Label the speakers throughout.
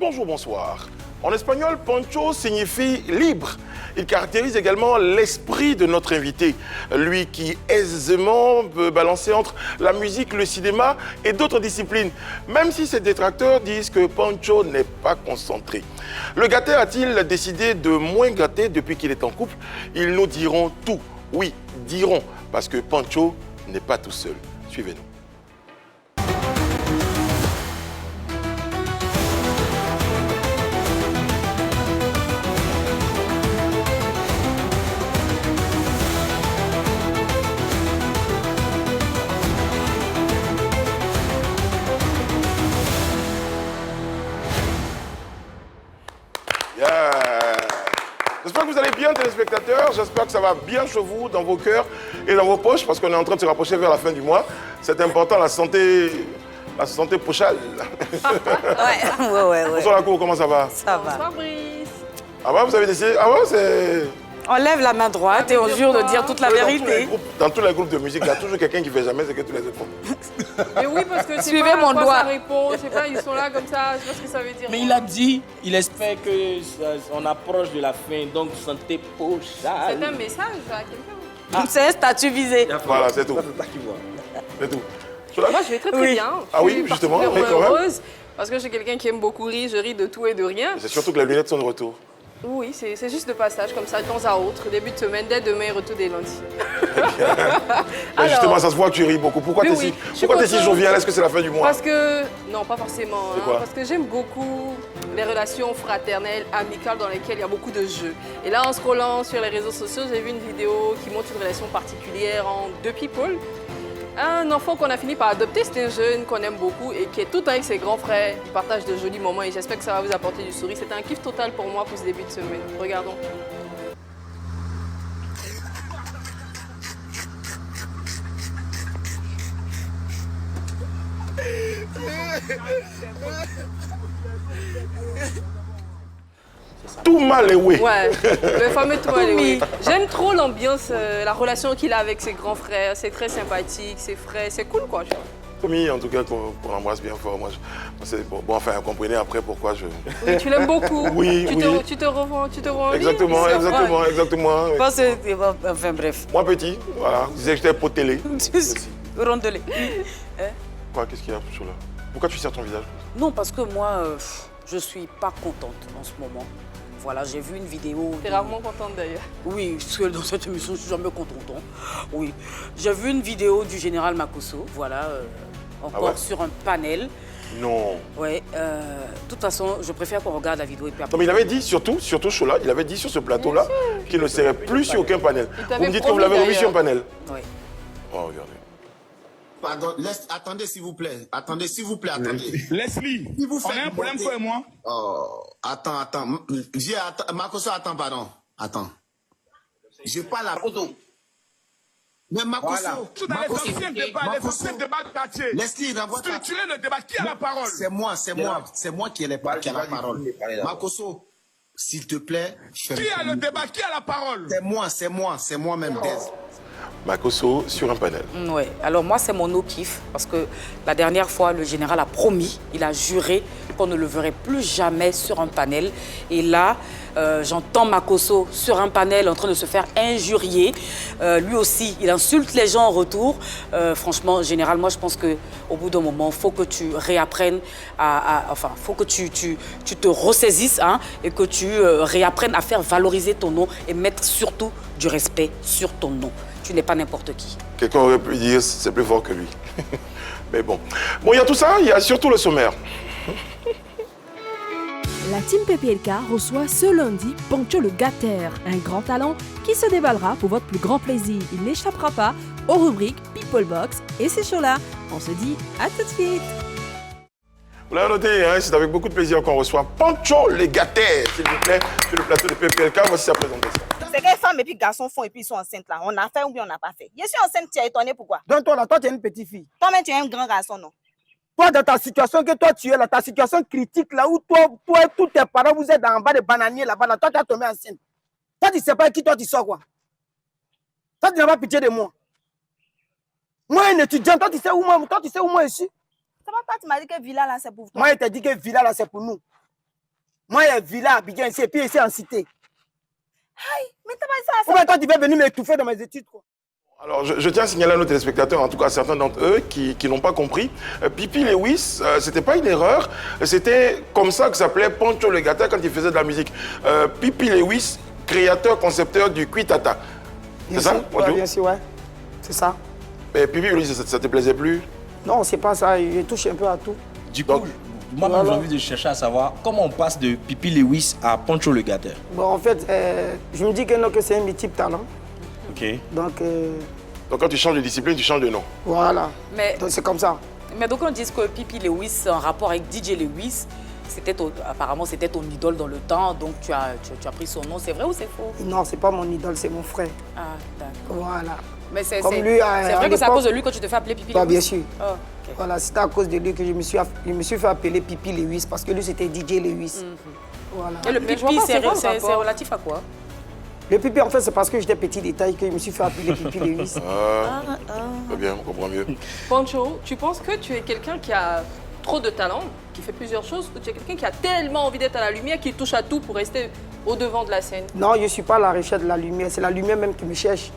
Speaker 1: Bonjour, bonsoir. En espagnol, Poncho signifie libre. Il caractérise également l'esprit de notre invité, lui qui aisément peut balancer entre la musique, le cinéma et d'autres disciplines, même si ses détracteurs disent que Poncho n'est pas concentré. Le gâteur a-t-il décidé de moins gâter depuis qu'il est en couple? Ils nous diront tout. Oui, diront, parce que Poncho n'est pas tout seul. Suivez-nous. J'espère que vous allez bien, téléspectateurs. J'espère que ça va bien chez vous, dans vos cœurs et dans vos poches, parce qu'on est en train de se rapprocher vers la fin du mois. C'est important, la santé pochale.
Speaker 2: Ouais.
Speaker 1: Bonsoir la cour, comment ça va?
Speaker 2: Ça va.
Speaker 3: Bonsoir Brice.
Speaker 1: Ah ouais, vous avez décidé? Ah ouais, c'est...
Speaker 2: On lève la main droite et on jure de dire toute la vérité.
Speaker 1: Dans tous les groupes de musique, il y a toujours quelqu'un qui ne fait jamais ce que tous les autres font.
Speaker 3: Mais oui, parce que c'est
Speaker 2: Suivez
Speaker 3: pas
Speaker 2: mon
Speaker 3: à quoi
Speaker 2: doigt.
Speaker 3: ça répond. Je sais pas, ils sont là comme ça, je sais pas ce que ça veut dire.
Speaker 4: Mais il a dit, il espère qu'on approche de la fin, donc santé pochale.
Speaker 3: C'est un message à quelqu'un.
Speaker 2: C'est un statut visé.
Speaker 1: Voilà, c'est tout.
Speaker 4: C'est ça qu'il voit.
Speaker 1: C'est tout.
Speaker 3: Moi, je vais très
Speaker 2: Oui.
Speaker 3: bien.
Speaker 1: Ah oui,
Speaker 3: Je suis
Speaker 1: justement, oui,
Speaker 3: particulièrement
Speaker 1: quand même.
Speaker 3: heureuse parce que je suis quelqu'un qui aime beaucoup rire, je ris de tout et de rien.
Speaker 1: C'est surtout que les lunettes sont de retour.
Speaker 3: Oui, c'est juste de passage, comme ça, de temps à autre, début de semaine, dès demain, retour des lundis.
Speaker 1: Mais justement, ça se voit que tu ris beaucoup. Pourquoi
Speaker 3: Mais
Speaker 1: tu es
Speaker 3: oui, je suis
Speaker 1: si
Speaker 3: contente.
Speaker 1: jovial? Est-ce que c'est la fin du mois?
Speaker 3: Parce que, non, pas forcément,
Speaker 1: C'est
Speaker 3: hein,
Speaker 1: quoi?
Speaker 3: parce que j'aime beaucoup les relations fraternelles, amicales, dans lesquelles il y a beaucoup de jeux. Et là, en scrollant sur les réseaux sociaux, j'ai vu une vidéo qui montre une relation particulière entre deux people. Un enfant qu'on a fini par adopter, c'est un jeune qu'on aime beaucoup et qui est tout avec ses grands frères. Ils partagent de jolis moments et j'espère que ça va vous apporter du sourire. C'était un kiff total pour moi pour ce début de semaine. Regardons.
Speaker 1: Tout mal est oui.
Speaker 3: Ouais, le fameux Toumalewe. J'aime trop l'ambiance, la relation qu'il a avec ses grands frères. C'est très sympathique, c'est frais, c'est cool quoi.
Speaker 1: Tommy, en tout cas, qu'on embrasse bien fort. Moi, bon, enfin, vous comprenez après pourquoi je...
Speaker 3: Oui, tu l'aimes beaucoup.
Speaker 1: Oui,
Speaker 3: tu
Speaker 1: oui.
Speaker 3: Tu te revends envie.
Speaker 1: Exactement.
Speaker 2: Je pense que enfin bref.
Speaker 1: Moi, petit, voilà, je disais que j'étais potelé.
Speaker 2: Rondelé.
Speaker 1: Quoi, qu'est-ce qu'il y a sur là? Pourquoi tu serres ton visage?
Speaker 2: Non, parce que moi, je suis pas contente en ce moment. Voilà, j'ai vu une vidéo.
Speaker 3: T'es rarement contente d'ailleurs.
Speaker 2: Oui, parce que dans cette émission, je suis jamais contente. Hein. Oui. J'ai vu une vidéo du général Makosso, voilà, encore sur un panel.
Speaker 1: Non.
Speaker 2: Ouais, de toute façon, je préfère qu'on regarde la vidéo et puis après.
Speaker 1: Non, mais il avait dit, surtout Chola, il avait dit sur ce plateau-là qu'il ne serait plus sur aucun panel. Vous me dites que vous l'avez revu sur un panel?
Speaker 2: Oui.
Speaker 1: Oh, regardez.
Speaker 5: Pardon, attendez s'il vous plaît. Attendez, s'il vous plaît, attendez.
Speaker 6: Leslie,
Speaker 5: Si vous
Speaker 6: on
Speaker 5: faites
Speaker 6: a un problème,
Speaker 5: monter-
Speaker 6: toi et moi.
Speaker 5: Oh, attends. Makosso, attends, pardon. Attends. Je parle à... Mais Makosso,
Speaker 6: Tout dans les anciens débats de quartier.
Speaker 5: Leslie, renvoie ta...
Speaker 6: Structurer le débat, qui a la parole?
Speaker 5: C'est moi qui ai la parole. Makosso, s'il te plaît,
Speaker 6: Qui a le débat? Qui a la parole?
Speaker 5: c'est moi-même, Dez.
Speaker 1: Makosso sur un panel.
Speaker 2: Ouais. Alors moi, c'est mon kiff parce que la dernière fois, le général a promis, il a juré qu'on ne le verrait plus jamais sur un panel. Et là, j'entends Makosso sur un panel en train de se faire injurier. Lui aussi, il insulte les gens en retour. Franchement, général, moi, je pense qu'au bout d'un moment, il faut que tu réapprennes faut que tu te ressaisisses hein, et que tu réapprennes à faire valoriser ton nom et mettre surtout du respect sur ton nom. Tu n'es pas n'importe qui.
Speaker 1: Quelqu'un aurait pu dire c'est plus fort que lui. Mais bon. Bon, il y a tout ça, il y a surtout le sommaire.
Speaker 7: La team PPLK reçoit ce lundi Poncho le Gâteur, un grand talent qui se déballera pour votre plus grand plaisir. Il n'échappera pas aux rubriques People Box et ces shows-là. On se dit à tout de suite.
Speaker 1: Vous l'avez noté, hein, c'est avec beaucoup de plaisir qu'on reçoit Poncho le Gâteur, s'il vous plaît, sur le plateau de PPLK. Voici sa présentation.
Speaker 8: C'est que les femmes et puis garçons font et puis ils sont enceintes là. On a fait ou bien on n'a pas fait. Je suis enceinte, tu es étonné pourquoi?
Speaker 9: Donc toi, là, toi, tu es une petite fille.
Speaker 8: Toi-même, tu es un grand garçon, non?
Speaker 9: Toi, dans ta situation que toi, tu es là, ta situation critique là, où toi et tous tes parents, vous êtes en bas des bananiers là-bas, là, toi, tu as tombé enceinte. Toi, tu ne sais pas qui toi, tu sors quoi? Toi, tu n'as pas pitié de moi. Moi, un étudiant, toi, tu sais où moi je suis?
Speaker 8: Ça va pas, tu m'as dit que Villa là, c'est pour toi.
Speaker 9: Moi, je t'ai dit que Villa là, c'est pour nous. Moi, il y a villa à Abidjan ici, et puis ici en cité.
Speaker 8: Aïe, mais t'as pas ça.
Speaker 9: Pourquoi toi, tu veux venir m'étouffer dans mes études, quoi?
Speaker 1: Alors, je tiens à signaler à nos téléspectateurs, en tout cas certains d'entre eux, qui n'ont pas compris. Pipi Lewis, c'était pas une erreur, c'était comme ça que s'appelait Pancho le Gâteux quand il faisait de la musique. Pipi Lewis, créateur, concepteur du Kuitata. C'est ça,
Speaker 9: ouais, bien sûr, ouais. C'est ça.
Speaker 1: Mais Pipi Lewis, ça te plaisait plus?
Speaker 9: Non, c'est pas ça, je touche un peu à tout.
Speaker 4: Du coup, moi, j'ai envie de chercher à savoir comment on passe de Pipi Lewis à Pancho le Gâteux.
Speaker 9: Bon, en fait, je me dis que, non, que c'est un multiple talent.
Speaker 4: Ok.
Speaker 1: Donc quand tu changes de discipline, tu changes de nom.
Speaker 9: Voilà.
Speaker 2: Mais
Speaker 9: c'est comme ça.
Speaker 2: Mais donc on dit que Pipi Lewis, en rapport avec DJ Lewis, apparemment c'était ton idole dans le temps, donc tu as pris son nom. C'est vrai ou c'est faux?
Speaker 9: Non, c'est pas mon idole, c'est mon frère.
Speaker 2: Ah, d'accord.
Speaker 9: Voilà.
Speaker 2: Mais c'est
Speaker 9: vrai
Speaker 2: que c'est à cause de lui que tu te fais appeler Pipi Lewis?
Speaker 9: Bien sûr.
Speaker 2: Oh, okay.
Speaker 9: Voilà, c'était à cause de lui que je me suis fait appeler Pipi Lewis, parce que lui c'était DJ Lewis. Voilà.
Speaker 2: Et le Pipi, c'est relatif à quoi?
Speaker 9: Le Pipi, en fait, c'est parce que j'étais petit détail que je me suis fait appeler Pipi Lewis.
Speaker 1: Très bien, on comprend mieux.
Speaker 3: Pancho, tu penses que tu es quelqu'un qui a trop de talent, qui fait plusieurs choses, ou tu es quelqu'un qui a tellement envie d'être à la lumière, qui touche à tout pour rester au devant de la scène?
Speaker 9: Non, je ne suis pas à la recherche de la lumière, c'est la lumière même qui me cherche.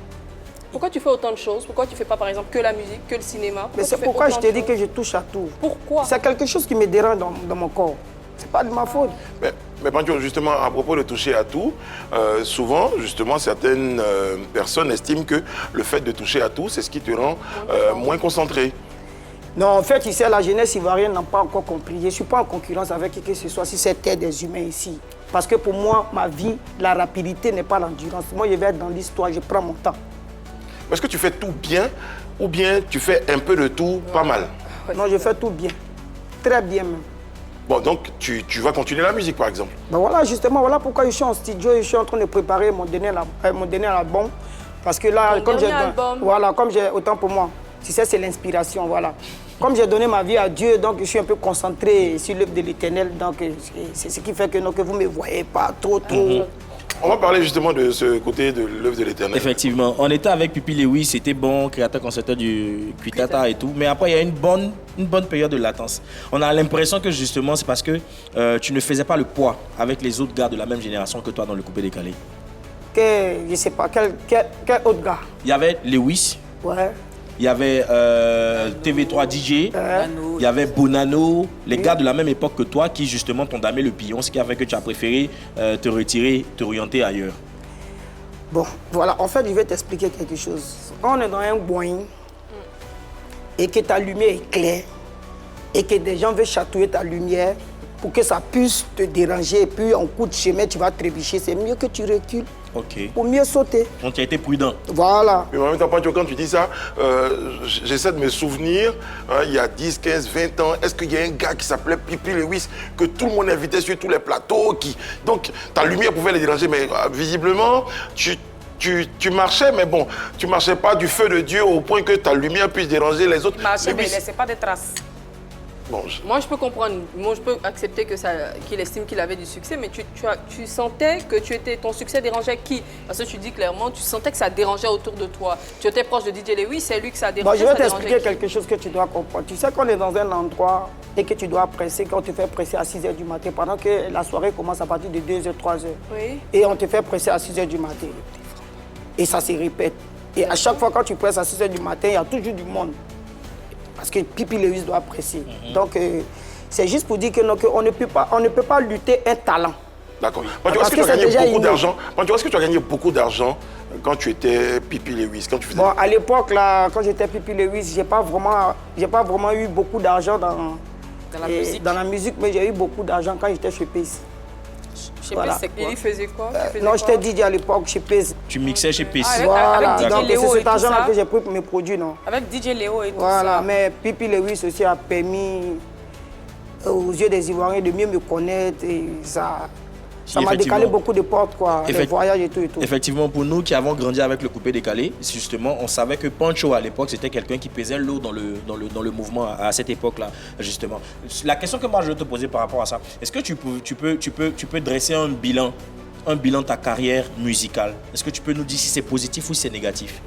Speaker 3: Pourquoi tu fais autant de choses? Pourquoi tu ne fais pas, par exemple, que la musique, que le cinéma?
Speaker 9: Mais c'est pourquoi je t'ai dit que je touche à tout.
Speaker 3: Pourquoi?
Speaker 9: C'est quelque chose qui me dérange dans mon corps. C'est pas de ma faute.
Speaker 1: Mais Pancho, justement, à propos de toucher à tout, souvent, justement, certaines personnes estiment que le fait de toucher à tout, c'est ce qui te rend moins concentré.
Speaker 9: Non, en fait, ici, la jeunesse ivoirienne n'a pas encore compris. Je ne suis pas en concurrence avec qui que ce soit si c'était des humains ici. Parce que pour moi, ma vie, la rapidité n'est pas l'endurance. Moi, je vais être dans l'histoire, je prends mon temps.
Speaker 1: Est-ce que tu fais tout bien ou bien tu fais un peu de tout pas mal?
Speaker 9: Non, je fais tout bien. Très bien même.
Speaker 1: Bon, donc tu vas continuer la musique, par exemple?
Speaker 9: Ben voilà, justement, voilà pourquoi je suis en studio et je suis en train de préparer mon dernier album. Parce que là, comme j'ai autant pour moi, si c'est l'inspiration, voilà. Comme j'ai donné ma vie à Dieu, donc je suis un peu concentré sur l'œuvre de l'Éternel. Donc c'est ce qui fait que vous ne me voyez pas trop.
Speaker 1: On va parler justement de ce côté de l'œuvre de l'Éternel.
Speaker 4: Effectivement, on était avec Pipi Lewis, c'était bon, créateur-concepteur du Kuitata et tout. Mais après, il y a une bonne période de latence. On a l'impression que justement, c'est parce que tu ne faisais pas le poids avec les autres gars de la même génération que toi dans le coupé décalé.
Speaker 9: Je ne sais pas, quel autre gars?
Speaker 4: Il y avait Lewis.
Speaker 9: Ouais.
Speaker 4: Il y avait TV3 DJ, il y avait Bonanno, les gars de la même époque que toi qui justement t'ont damé le pillon, ce qui a fait que tu as préféré te retirer, t'orienter ailleurs.
Speaker 9: Bon, voilà, en fait, je vais t'expliquer quelque chose. Quand on est dans un Boeing et que ta lumière est claire et que des gens veulent chatouiller ta lumière pour que ça puisse te déranger et puis en coup de chemin, tu vas trébucher, c'est mieux que tu recules.
Speaker 4: Ok.
Speaker 9: Pour mieux sauter.
Speaker 4: Donc tu as été prudent.
Speaker 9: Voilà.
Speaker 1: Mais en même temps, Pancho, quand tu dis ça, j'essaie de me souvenir, il y a 10, 15, 20 ans, est-ce qu'il y a un gars qui s'appelait Pipi Lewis, que tout le monde invitait sur tous les plateaux, donc ta lumière pouvait les déranger, mais visiblement, tu marchais, mais bon, tu marchais pas du feu de Dieu au point que ta lumière puisse déranger les autres.
Speaker 2: Marchais, mais laissez pas des traces.
Speaker 1: Bon,
Speaker 3: moi, je peux comprendre, moi, je peux accepter qu'il estime qu'il avait du succès, mais tu sentais que ton succès dérangeait qui? Parce que tu dis clairement, tu sentais que ça dérangeait autour de toi. Tu étais proche de DJ Lewis, c'est lui que ça dérangeait.
Speaker 9: Bon, je vais t'expliquer quelque chose que tu dois comprendre. Tu sais qu'on est dans un endroit et que tu dois presser, quand on te fait presser à 6 h du matin, pendant que la soirée commence à partir de 2 h, 3 h.
Speaker 3: Oui.
Speaker 9: Et on te fait presser à 6 h du matin. Et ça se répète. Et à chaque fois, quand tu presses à 6 h du matin, il y a toujours du monde. Parce que Pipi Lewis doit apprécier. Donc, c'est juste pour dire que on ne peut pas lutter un talent.
Speaker 1: D'accord. Est-ce que tu as gagné beaucoup d'argent? Est-ce que tu as gagné beaucoup d'argent quand tu étais Pipi Lewis, quand tu faisais...
Speaker 9: Bon, à l'époque, là, quand j'étais Pipi Lewis, j'ai pas vraiment eu beaucoup d'argent dans la musique, mais j'ai eu beaucoup d'argent quand j'étais chez PES.
Speaker 3: Chez PES, c'est quoi? Il faisait quoi?
Speaker 9: Non, j'étais DJ à l'époque chez PES.
Speaker 4: Tu mixais chez PES?
Speaker 9: Voilà,
Speaker 2: avec
Speaker 9: donc c'est cet argent-là que j'ai pris pour mes produits, non?
Speaker 2: Avec DJ Léo et tout ça.
Speaker 9: Voilà, mais Pipi Lewis aussi a permis aux yeux des Ivoiriens de mieux me connaître et ça m'a décalé beaucoup de portes, quoi, les voyages et tout et tout.
Speaker 4: Effectivement, pour nous qui avons grandi avec le coupé décalé, justement, on savait que Pancho, à l'époque, c'était quelqu'un qui pesait lourd dans le mouvement à cette époque-là, justement. La question que moi, je veux te poser par rapport à ça, est-ce que tu peux dresser un bilan de ta carrière musicale? Est-ce que tu peux nous dire si c'est positif ou si c'est négatif?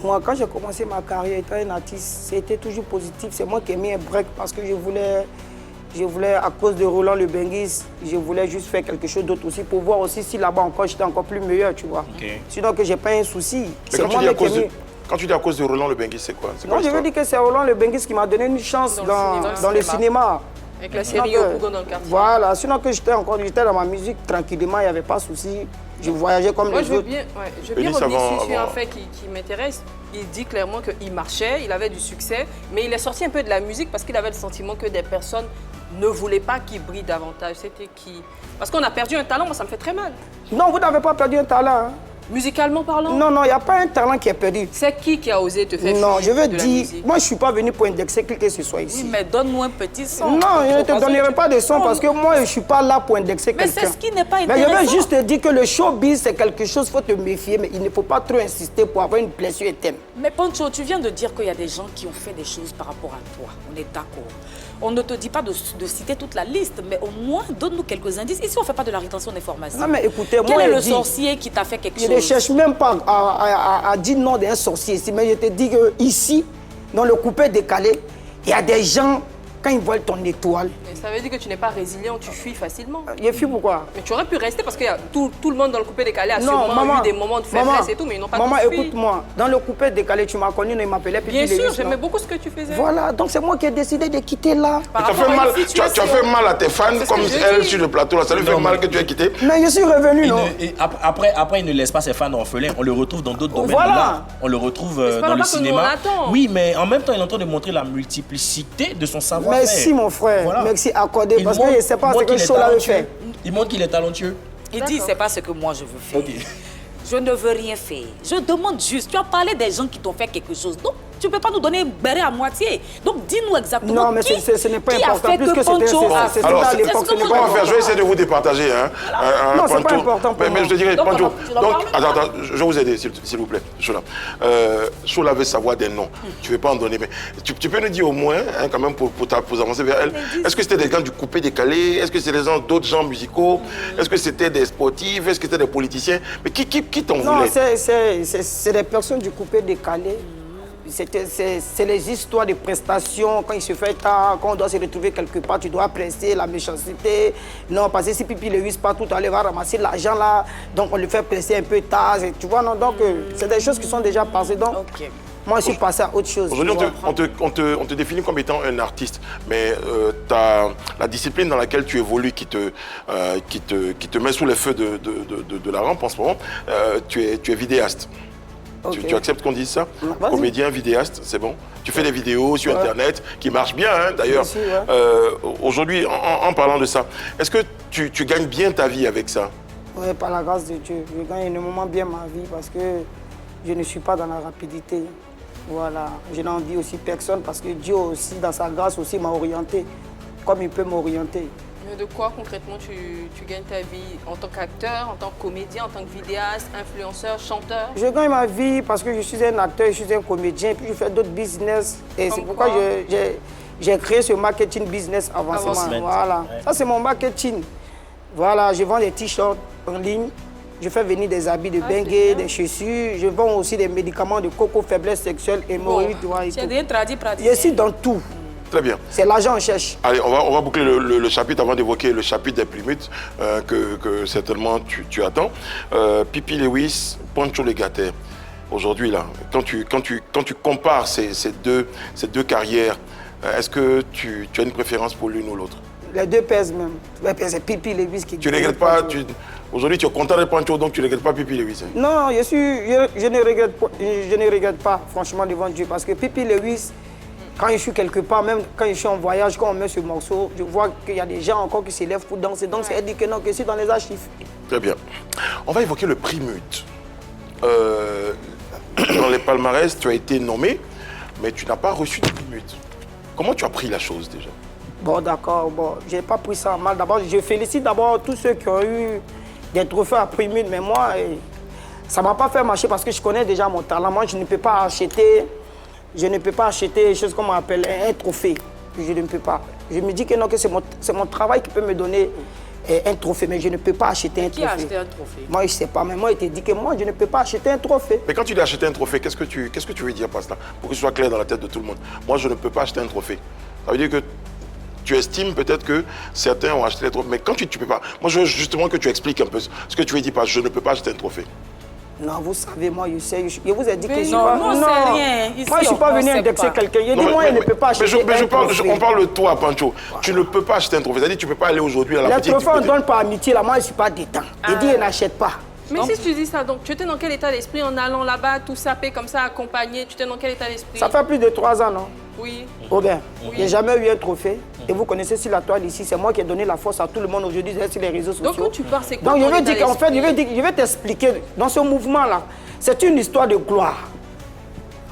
Speaker 9: Moi, quand j'ai commencé ma carrière étant un artiste, c'était toujours positif. C'est moi qui ai mis un break parce que je voulais Je voulais, à cause de Roland Le Benguis, je voulais juste faire quelque chose d'autre aussi pour voir aussi si là-bas encore j'étais encore plus meilleur, tu vois. Sinon que j'ai pas un souci.
Speaker 1: Mais quand tu dis à cause de Roland Le Benguis, c'est quoi?
Speaker 9: Non, je veux dire que c'est Roland Le Benguis qui m'a donné une chance dans le cinéma.
Speaker 3: Avec la série Au Bougon dans le quartier.
Speaker 9: Voilà, sinon que j'étais dans ma musique tranquillement, il n'y avait pas de souci. Je voyageais comme les autres.
Speaker 3: Je veux bien revenir sur un fait qui m'intéresse. Il dit clairement qu'il marchait, il avait du succès, mais il est sorti un peu de la musique parce qu'il avait le sentiment que des personnes ne voulaient pas qu'il brille davantage. C'était qui? Parce qu'on a perdu un talent, moi ça me fait très mal.
Speaker 9: Non, vous n'avez pas perdu un talent. Hein.
Speaker 3: Musicalement parlant?
Speaker 9: Non, il n'y a pas un talent qui est perdu.
Speaker 3: C'est qui a osé te faire
Speaker 9: Non, je veux dire, moi je ne suis pas venu pour indexer qui que ce soit ici.
Speaker 2: Oui, mais donne-moi un petit son.
Speaker 9: Non, je ne te donnerai pas de son parce que moi je ne suis pas là pour indexer quelqu'un.
Speaker 2: Mais c'est ce qui n'est pas intéressant.
Speaker 9: Mais je veux juste te dire que le showbiz c'est quelque chose, il faut te méfier, mais il ne faut pas trop insister pour avoir une blessure éternelle.
Speaker 2: Mais Poncho, tu viens de dire qu'il y a des gens qui ont fait des choses par rapport à toi. On est d'accord. On ne te dit pas de citer toute la liste, mais au moins donne-nous quelques indices. Ici, on ne fait pas de la rétention d'informations.
Speaker 9: Non, mais écoutez,
Speaker 2: quel
Speaker 9: moi,
Speaker 2: est le sorcier qui t'a fait quelque chose?
Speaker 9: Je ne cherche même pas à dire non d'un sorcier ici, mais je te dis qu'ici, dans le coupé décalé, il y a des gens, quand ils voient ton étoile...
Speaker 3: Mais ça veut dire que tu n'es pas résilient, tu fuis facilement.
Speaker 9: Je fuis pourquoi?
Speaker 3: Mais tu aurais pu rester parce que tout le monde dans le coupé décalé a sûrement eu des moments de faiblesse et tout, mais ils n'ont pas
Speaker 9: Maman,
Speaker 3: tout fui.
Speaker 9: écoute-moi, dans le coupé décalé, tu m'as connu, il m'appelait Pipi.
Speaker 3: Bien sûr, j'aimais beaucoup ce que tu faisais.
Speaker 9: Voilà, donc c'est moi qui ai décidé de quitter là.
Speaker 1: Tu as fait mal à tes fans comme elle sur le plateau, là. Ça lui fait mal que tu aies quitté.
Speaker 9: Mais je suis revenu, non?
Speaker 4: Après, il ne laisse pas ses fans orphelins. On le retrouve dans d'autres domaines.
Speaker 9: Voilà.
Speaker 4: On le retrouve dans le cinéma. Oui, mais en même temps, il est en train de montrer la multiplicité de son savoir-faire.
Speaker 9: Merci, mon frère. Voilà. Merci accordé, parce que je ne sais pas ce que Chola veut faire.
Speaker 4: Il montre qu'il est talentueux.
Speaker 2: Il dit, c'est pas ce que moi je veux faire.
Speaker 4: Okay.
Speaker 2: Je ne veux rien faire. Je demande juste, tu as parlé des gens qui t'ont fait quelque chose. Donc, tu ne peux pas nous donner béret à moitié. Donc, dis-nous exactement.
Speaker 9: Non, mais ce n'est pas important. Plus que c'était
Speaker 1: alors, à l'époque, ce n'est pas faire. Je vais essayer de vous départager. Hein,
Speaker 9: non, c'est pas important pour moi.
Speaker 1: Mais je te dirais, Pancho. Donc, attends, je vais vous aider, s'il vous plaît, Chola. Chola veut savoir des noms. Tu ne veux pas en donner, mais tu peux nous dire au moins, hein, quand même, pour avancer vers elle. Est-ce que c'était des gens du coupé décalé? Est-ce que c'était d'autres gens musicaux? Est-ce que c'était des sportifs? Est-ce que c'était des politiciens? Mais qui t'en voulait?
Speaker 9: Non, c'est des personnes du coupé décalé. C'est les histoires de prestations, quand il se fait tard, quand on doit se retrouver quelque part, tu dois presser la méchanceté. Non, parce que si Pipi le huisse pas tout à l'heure, va ramasser l'argent là, donc on le fait presser un peu tard, tu vois, non, donc c'est des choses qui sont déjà passées, donc moi je suis passé à autre chose.
Speaker 1: Aujourd'hui, on te définit comme étant un artiste, mais la discipline dans laquelle tu évolues qui te met sous les feux de la rampe en ce moment, tu es vidéaste. Okay. Tu acceptes qu'on dise ça? Comédien, vidéaste, c'est bon? Tu fais des vidéos sur Internet qui marchent bien, hein, d'ailleurs. Aujourd'hui, en parlant de ça, est-ce que tu gagnes bien ta vie avec ça?
Speaker 9: Oui, par la grâce de Dieu. Je gagne énormément bien ma vie parce que je ne suis pas dans la rapidité. Voilà. Je n'envie aussi personne parce que Dieu aussi, dans sa grâce, aussi m'a orienté comme il peut m'orienter.
Speaker 3: Mais de quoi concrètement tu gagnes ta vie? En tant qu'acteur, en tant que comédien, en tant que vidéaste, influenceur, chanteur?
Speaker 9: Je gagne ma vie parce que je suis un acteur, je suis un comédien, puis je fais d'autres business. Et c'est pourquoi j'ai créé ce marketing business avancement. Voilà. Ça, c'est mon marketing. Voilà, je vends des t-shirts en ligne. Je fais venir des habits de bengue, des chaussures. Je vends aussi des médicaments de coco, faiblesse sexuelle, hémorroïdes. Je suis dans tout.
Speaker 1: Très bien.
Speaker 9: C'est l'argent qu'on cherche.
Speaker 1: Allez, on va boucler le chapitre avant d'évoquer le chapitre des primutes que certainement tu attends. Pipi Lewis, Poncho Le Gatter. Aujourd'hui, là, quand tu compares ces deux carrières, est-ce que tu as une préférence pour l'une ou l'autre?
Speaker 9: Les deux pèsent même. C'est Pipi Lewis qui...
Speaker 1: Tu ne regrettes pas aujourd'hui, tu es content de Poncho, donc tu ne regrettes pas Pipi Lewis? Hein?
Speaker 9: Non, je ne regrette pas, franchement, devant Dieu, parce que Pipi Lewis, quand je suis quelque part, même quand je suis en voyage, quand on met ce morceau, je vois qu'il y a des gens encore qui s'élèvent pour danser. Donc, ça dit que non, que c'est dans les archives.
Speaker 1: Très bien. On va évoquer le prix MUT. Dans les palmarès, tu as été nommé, mais tu n'as pas reçu de prix MUT. Comment tu as pris la chose déjà?
Speaker 9: Bon, d'accord. Bon, je n'ai pas pris ça mal. D'abord, je félicite d'abord tous ceux qui ont eu des trophées à prix MUT, mais moi, ça ne m'a pas fait marcher parce que je connais déjà mon talent. Moi, je ne peux pas acheter... Je ne peux pas acheter des choses comme on appelle un trophée. Je ne peux pas. Je me dis que non, que c'est mon travail qui peut me donner un trophée, mais je ne peux pas acheter un trophée.
Speaker 2: Qui a acheté un trophée?
Speaker 9: Moi, je ne sais pas, mais moi, il te dit que moi, je ne peux pas acheter un trophée.
Speaker 1: Mais quand tu dis acheter un trophée, qu'est-ce que tu veux dire par cela? Pour que ce soit clair dans la tête de tout le monde. Moi, je ne peux pas acheter un trophée. Ça veut dire que tu estimes peut-être que certains ont acheté les trophées. Mais quand tu peux pas... Moi, je veux justement que tu expliques un peu ce que tu veux dire par je ne peux pas acheter un trophée.
Speaker 9: Non, vous savez, moi, je sais, je vous ai dit que je suis
Speaker 2: non,
Speaker 9: pas...
Speaker 2: non, c'est rien. Ici,
Speaker 9: moi, je ne suis pas venu indexer quelqu'un. Il dit, moi, il ne peut pas acheter un trophée.
Speaker 1: On parle de toi, Pancho. Voilà. Tu ne peux pas acheter un trophée. C'est-à-dire tu ne peux pas aller aujourd'hui à la boutique.
Speaker 9: Les trophées, on donne par amitié. Là, moi, je ne suis pas dedans. Il dit, il n'achète pas.
Speaker 3: Mais si tu dis ça, donc tu étais dans quel état d'esprit en allant là-bas, tout sapé comme ça, accompagné? Tu étais dans quel état d'esprit?
Speaker 9: Ça fait plus de 3 ans, non?
Speaker 3: Oui.
Speaker 9: Robert, il n'y a jamais eu un trophée. Et vous connaissez sur la toile ici, c'est moi qui ai donné la force à tout le monde aujourd'hui sur les réseaux sociaux.
Speaker 3: Donc quand tu pars, c'est quoi?
Speaker 9: Donc je veux dire qu'en fait, je vais t'expliquer. Dans ce mouvement-là, c'est une histoire de gloire.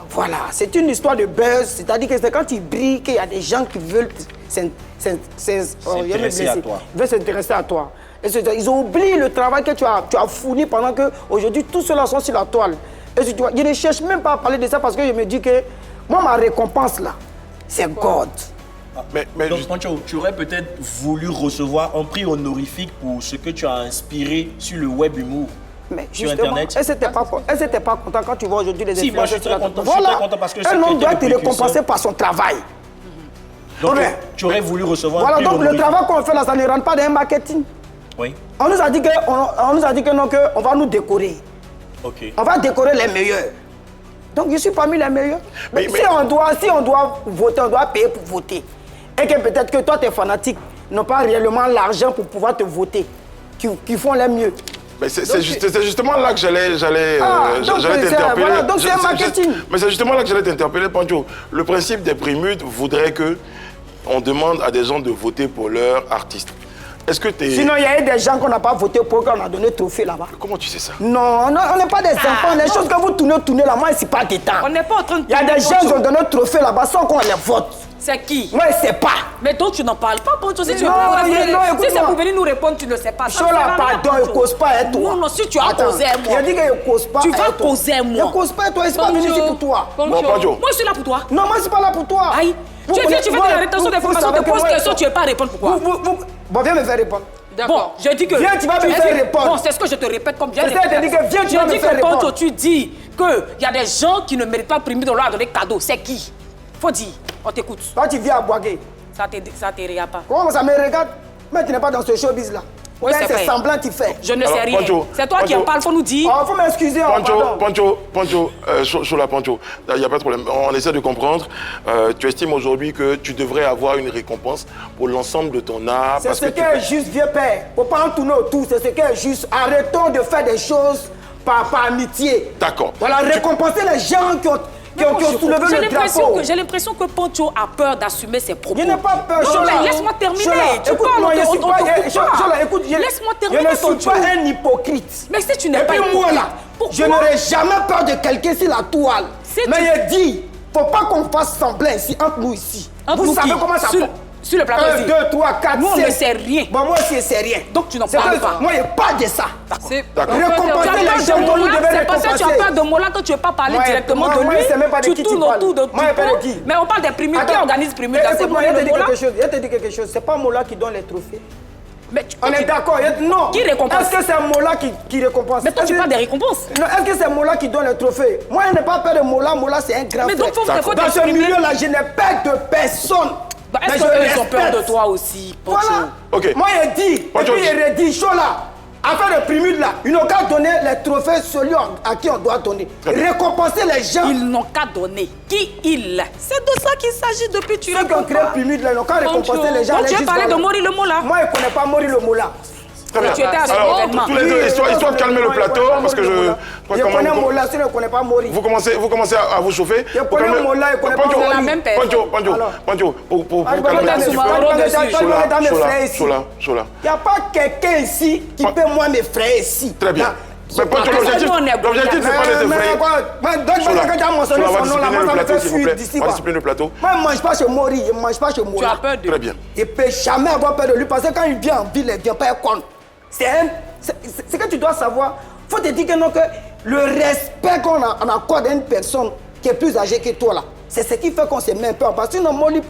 Speaker 9: Voilà, c'est une histoire de buzz. C'est-à-dire que c'est quand il brille qu'il y a des gens qui veulent
Speaker 4: s'intéresser à toi.
Speaker 9: Ils veulent s'intéresser à toi. Et ils ont oublié le travail que tu as fourni pendant que aujourd'hui tous ceux-là sont sur la toile. Et tu vois, je ne cherche même pas à parler de ça parce que je me dis que moi, ma récompense là, c'est God.
Speaker 4: Donc, Pancho, tu aurais peut-être voulu recevoir un prix honorifique pour ce que tu as inspiré sur le web humour.
Speaker 9: Mais
Speaker 4: sur Internet.
Speaker 9: Elle n'était pas contente quand tu vois aujourd'hui les
Speaker 4: Si, moi je suis très content.
Speaker 9: Voilà.
Speaker 4: Je suis très content parce que
Speaker 9: un homme doit être récompensé par son travail.
Speaker 4: Donc, tu aurais voulu recevoir
Speaker 9: voilà,
Speaker 4: un prix
Speaker 9: donc
Speaker 4: honorifique.
Speaker 9: le travail qu'on fait là, ça ne rentre pas dans un marketing.
Speaker 4: Oui.
Speaker 9: On nous a dit que non, qu'on va nous décorer.
Speaker 4: Ok.
Speaker 9: On va décorer les meilleurs. Donc je suis parmi les meilleurs. Mais si on doit voter, on doit payer pour voter. Et que peut-être que toi, tes fanatiques n'ont pas réellement l'argent pour pouvoir te voter, qui font les mieux.
Speaker 1: Mais c'est justement là que j'allais t'interpeller.
Speaker 9: Voilà, donc c'est un marketing.
Speaker 1: Mais c'est justement là que j'allais t'interpeller, Pancho. Le principe des Primudes voudrait qu'on demande à des gens de voter pour leur artiste. Est-ce que tu es...
Speaker 9: Sinon, il y a eu des gens qu'on n'a pas voté pour qu'on a donné trophée là-bas.
Speaker 1: Comment tu sais ça?
Speaker 9: Non, on n'est pas des enfants. Les choses que vous tournez là, moi, je ne suis pas dedans.
Speaker 2: On n'est pas en train de...
Speaker 9: Il y a des gens qui ont donné trophée là-bas sans qu'on les vote.
Speaker 2: C'est qui?
Speaker 9: Moi, je ne sais pas.
Speaker 2: Mais donc, tu n'en parles pas, Pancho. Si
Speaker 9: c'est
Speaker 2: pour venir nous répondre, tu ne sais pas.
Speaker 9: Chola, pardon, il ne cause pas à toi.
Speaker 2: Non, si tu as causé à moi.
Speaker 9: Il a dit qu'il ne cause pas.
Speaker 2: Tu vas causer à moi.
Speaker 9: Il ne cause pas à toi, je ne suis pas venu ici pour toi.
Speaker 1: Bon, Pancho.
Speaker 2: Moi, je suis là pour toi.
Speaker 9: Non, moi, je ne suis pas là pour toi.
Speaker 2: Aïe. Tu fais de la rétention d'informations, tu poses question, tu ne veux pas répondre. Pourquoi?
Speaker 9: Bon, viens me faire répondre.
Speaker 2: Bon, je dis que...
Speaker 9: Viens, tu vas me faire répondre.
Speaker 2: Bon, c'est ce que je te répète comme bien.
Speaker 9: Je te dis que viens, tu vas me faire répondre.
Speaker 2: Pancho, tu dis qu'il y a des gens qui ne méritent pas primer de leur donner cadeau. C'est qui? Faut dire. On t'écoute.
Speaker 9: Toi, tu viens à Boagué.
Speaker 2: Ça te regarde pas.
Speaker 9: Comment ça me regarde? Mais tu n'es pas dans ce showbiz là.
Speaker 2: Oui, c'est
Speaker 9: semblant tu fais.
Speaker 2: Je ne sais rien. C'est toi qui en parles, faut nous dire.
Speaker 9: Oh, faut m'excuser.
Speaker 1: Pancho, Chola, Pancho, il n'y a pas de problème. On essaie de comprendre. Tu estimes aujourd'hui que tu devrais avoir une récompense pour l'ensemble de ton art.
Speaker 9: C'est ce qui est juste, vieux père. Faut pas en tourner autour. C'est ce qui est juste. Arrêtons de faire des choses par amitié.
Speaker 1: D'accord.
Speaker 9: Voilà, récompenser les gens qui ont soulevé le drapeau.
Speaker 2: J'ai l'impression que Pancho a peur d'assumer ses propos.
Speaker 9: Je n'ai pas peur.
Speaker 2: Non, mais laisse-moi terminer. Tu parles,
Speaker 9: écoute,
Speaker 2: laisse-moi terminer.
Speaker 9: Je ne suis pas un hypocrite.
Speaker 2: Mais si tu n'es pas
Speaker 9: hypocrite, moi là, je n'aurais jamais peur de quelqu'un sur la toile. Mais il dit, faut pas qu'on fasse semblant ici, entre nous ici. Vous savez comment ça fonctionne?
Speaker 2: Sur le plateau.
Speaker 9: 1, 2, 3, 4, 5.
Speaker 2: Nous, on ne sait rien.
Speaker 9: Bon, moi aussi, je ne sais rien.
Speaker 2: Donc, tu n'en parles pas.
Speaker 9: Moi, il n'y a pas de ça.
Speaker 1: D'accord.
Speaker 9: Récompenser les gens dont vous devez récompenser.
Speaker 2: C'est parce que tu as peur de Mola que tu ne veux pas parler directement de lui. Tu tournes autour de tout. Mais on parle des primules. Qui organise primules?
Speaker 9: Écoute-moi, il te dit quelque chose. Ce n'est pas Mola qui donne les trophées. On est d'accord. Non.
Speaker 2: Qui récompense?
Speaker 9: Est-ce que c'est Mola qui récompense?
Speaker 2: Mais toi, tu parles des récompenses.
Speaker 9: Non, est-ce que c'est Mola qui donne les trophées? Moi, je n'ai pas peur de Mola. Mola, c'est un grand frère.
Speaker 2: Mais donc, faut
Speaker 9: dans ce milieu-là, je n'ai peur de personne.
Speaker 2: Est-ce qu'ils ont peur de toi aussi, Pancho?
Speaker 9: Voilà.
Speaker 1: Okay.
Speaker 9: Moi, il dit, et puis il redit, Chola, afin de primude là, ils n'ont qu'à donner les trophées celui à qui on doit donner. Récompenser les gens.
Speaker 2: Ils n'ont qu'à donner. Qui il? C'est de ça qu'il s'agit depuis tu
Speaker 9: Ceux qui ont créé primude là, ils n'ont qu'à récompenser les gens.
Speaker 2: Donc tu as parlé de Mori le Mola?
Speaker 9: Moi, je ne connais pas Mori le Mola.
Speaker 1: Très bien.
Speaker 2: Tu étais à ce événement.
Speaker 1: Tous les deux, histoire de calmer le plateau, parce que je
Speaker 9: connais Mola, si je ne connais pas Mori.
Speaker 1: Vous commencez à vous chauffer.
Speaker 9: Je connais Mola, je connais pas Mori.
Speaker 2: La même personne.
Speaker 1: Pancho, pour calmer un petit peu. Chola.
Speaker 9: Il n'y a pas quelqu'un ici qui peut moi mes frères ici.
Speaker 1: Très bien. Mais Pancho, l'objectif, c'est pas de t'effrayer. On va discipliner le plateau.
Speaker 9: Moi, je ne mange pas chez Mori, je ne mange pas chez Mola.
Speaker 2: Tu as peur de lui?
Speaker 1: Très bien.
Speaker 9: Je ne peux jamais avoir peur de lui parce que quand il vient en ville, il ne vient pas con. C'est que tu dois savoir. Il faut te dire que, non, que le respect qu'on accorde à une personne qui est plus âgée que toi, là, c'est ce qui fait qu'on se met peur. Parce que sinon, Mori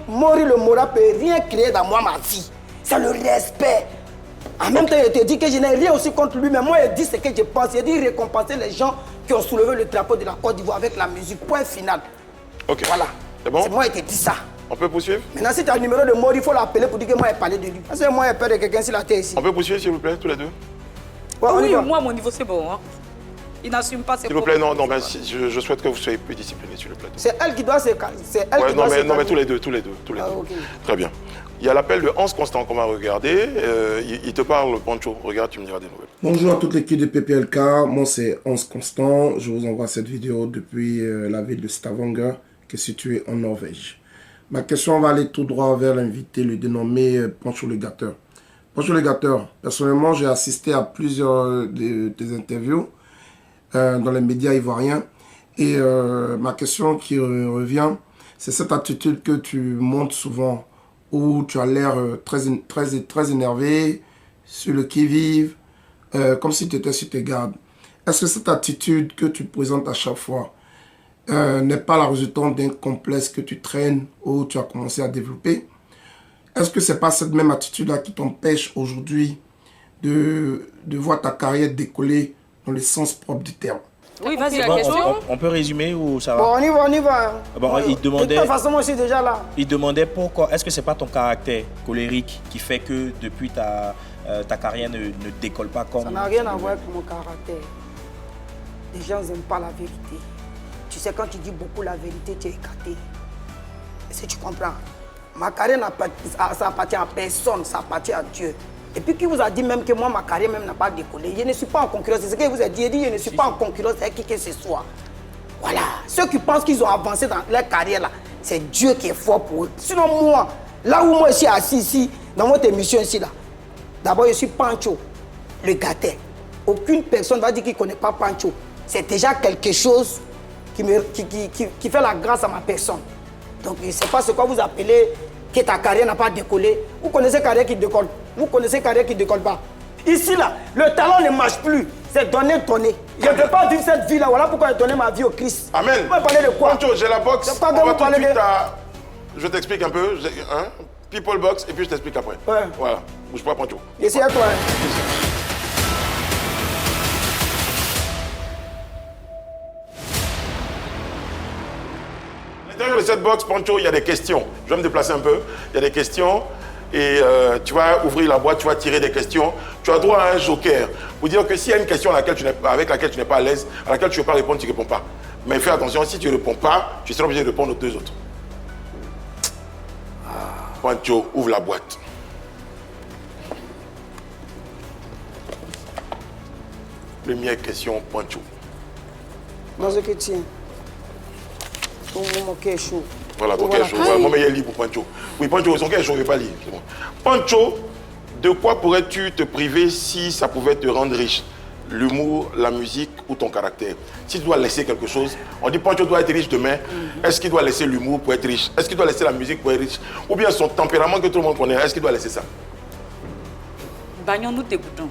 Speaker 9: le Mola ne peut rien créer dans moi, ma vie. C'est le respect. En même temps, il te dit que je n'ai rien aussi contre lui, mais moi, il dit ce que je pense. Il dit récompenser les gens qui ont soulevé le drapeau de la Côte d'Ivoire avec la musique. Point final.
Speaker 1: Ok.
Speaker 9: Voilà.
Speaker 1: C'est bon?
Speaker 9: C'est moi qui te dis ça.
Speaker 1: On peut poursuivre?
Speaker 9: Maintenant, si tu as le numéro de mort, il faut l'appeler pour dire que moi, j'ai parlé de lui. Parce que moi, j'ai peur de quelqu'un sur la terre ici.
Speaker 1: On peut poursuivre, s'il vous plaît, tous les deux?
Speaker 9: Ouais, on y
Speaker 2: Oui,
Speaker 9: va.
Speaker 2: moi, à mon niveau, c'est bon. Hein. Il n'assume pas ses
Speaker 1: S'il vous plaît,
Speaker 2: propres
Speaker 1: non, ben,
Speaker 2: propos.
Speaker 1: je souhaite que vous soyez plus disciplinés, s'il vous plaît.
Speaker 9: C'est elle qui doit se calmer. C'est elle
Speaker 1: Ouais,
Speaker 9: qui doit se
Speaker 1: non, mais
Speaker 9: calmer.
Speaker 1: tous les deux.
Speaker 9: Ah, ok.
Speaker 1: Très bien. Il y a l'appel de Hans Constant qu'on va regarder. Il te parle, Pancho. Regarde, tu me diras des nouvelles.
Speaker 10: Bonjour à toute l'équipe de PPLK, moi c'est Hans Constant, je vous envoie cette vidéo depuis la ville de Stavanger qui est située en Norvège. Ma question va aller tout droit vers l'invité, le dénommé Pancho le Gâteur. Pancho le Gâteur, personnellement j'ai assisté à plusieurs des interviews dans les médias ivoiriens et ma question qui revient, c'est cette attitude que tu montres souvent où tu as l'air très énervé, sur le qui-vive, comme si tu étais sur tes gardes. Est-ce que cette attitude que tu présentes à chaque fois n'est pas la résultante d'un complexe que tu traînes ou tu as commencé à développer? Est-ce que ce n'est pas cette même attitude-là qui t'empêche aujourd'hui de voir ta carrière décoller dans le sens propre du terme?
Speaker 2: Oui, vas-y, la
Speaker 4: Bon,
Speaker 2: question.
Speaker 4: on peut résumer ou ça va?
Speaker 9: Bon, on y va.
Speaker 4: Bon, il demandait...
Speaker 9: De toute façon, moi, je suis déjà là.
Speaker 4: Il demandait pourquoi, est-ce que c'est pas ton caractère colérique qui fait que depuis ta carrière ne décolle pas comme...
Speaker 9: Ça n'a rien à voir avec mon caractère. Les gens n'aiment pas la vérité. Tu sais, quand tu dis beaucoup la vérité, tu es écarté. Est-ce que tu comprends? Ma carrière, ça appartient à personne, ça appartient à Dieu. Et puis qui vous a dit même que moi, ma carrière même n'a pas décollé? Je ne suis pas en concurrence. C'est ce qu'il vous a dit. Il dit, je ne suis pas en concurrence avec qui que ce soit. Voilà. Ceux qui pensent qu'ils ont avancé dans leur carrière, là, c'est Dieu qui est fort pour eux. Sinon, moi, là où moi je suis assis ici, dans votre émission ici, là, d'abord, je suis Pancho, le gâté. Aucune personne ne va dire qu'il ne connaît pas Pancho. C'est déjà quelque chose qui fait la grâce à ma personne. Donc, je ne sais pas ce que vous appelez que ta carrière n'a pas décollé. Vous connaissez carrière qui décolle. Vous connaissez carrière qui ne décolle pas. Ici, là, le talent ne marche plus. C'est donner. Je ne peux pas vivre cette vie-là. Voilà pourquoi j'ai donné ma vie au Christ.
Speaker 1: Amen.
Speaker 9: Vous me parlez de quoi?
Speaker 1: Pancho, j'ai la boxe.
Speaker 9: C'est pas
Speaker 1: On
Speaker 9: que
Speaker 1: va
Speaker 9: vous
Speaker 1: tout de
Speaker 9: parlez
Speaker 1: suite
Speaker 9: de...
Speaker 1: à... Je t'explique un peu. Hein? People box et puis je t'explique après.
Speaker 9: Ouais.
Speaker 1: Voilà. Bouge pas, Pancho.
Speaker 9: Ici, à toi. Hein.
Speaker 1: À l'intérieur de cette box, Pancho, il y a des questions. Je vais me déplacer un peu. Il y a des questions. Et tu vas ouvrir la boîte, tu vas tirer des questions. Tu as droit à un joker. Pour dire que s'il y a une question avec laquelle tu n'es pas à l'aise, à laquelle tu ne veux pas répondre, tu ne réponds pas. Mais fais attention, si tu ne réponds pas, tu seras obligé de répondre aux deux autres. Pancho, ouvre la boîte. Première question, Pancho.
Speaker 9: Dans ce que tu tiens. Pour mon cœur chaud.
Speaker 1: Voilà, ton cœur chaud. Voilà, mon meilleur lit pour Pancho. Oui, Pancho, son cœur chaud, il ne veut pas lire. C'est bon. Pancho, de quoi pourrais-tu te priver si ça pouvait te rendre riche? L'humour, la musique ou ton caractère? Si tu dois laisser quelque chose, on dit Pancho doit être riche demain. Est-ce qu'il doit laisser l'humour pour être riche? Est-ce qu'il doit laisser la musique pour être riche? Ou bien son tempérament que tout le monde connaît, est-ce qu'il doit laisser ça?
Speaker 2: Bagnon, nous t'écoutons.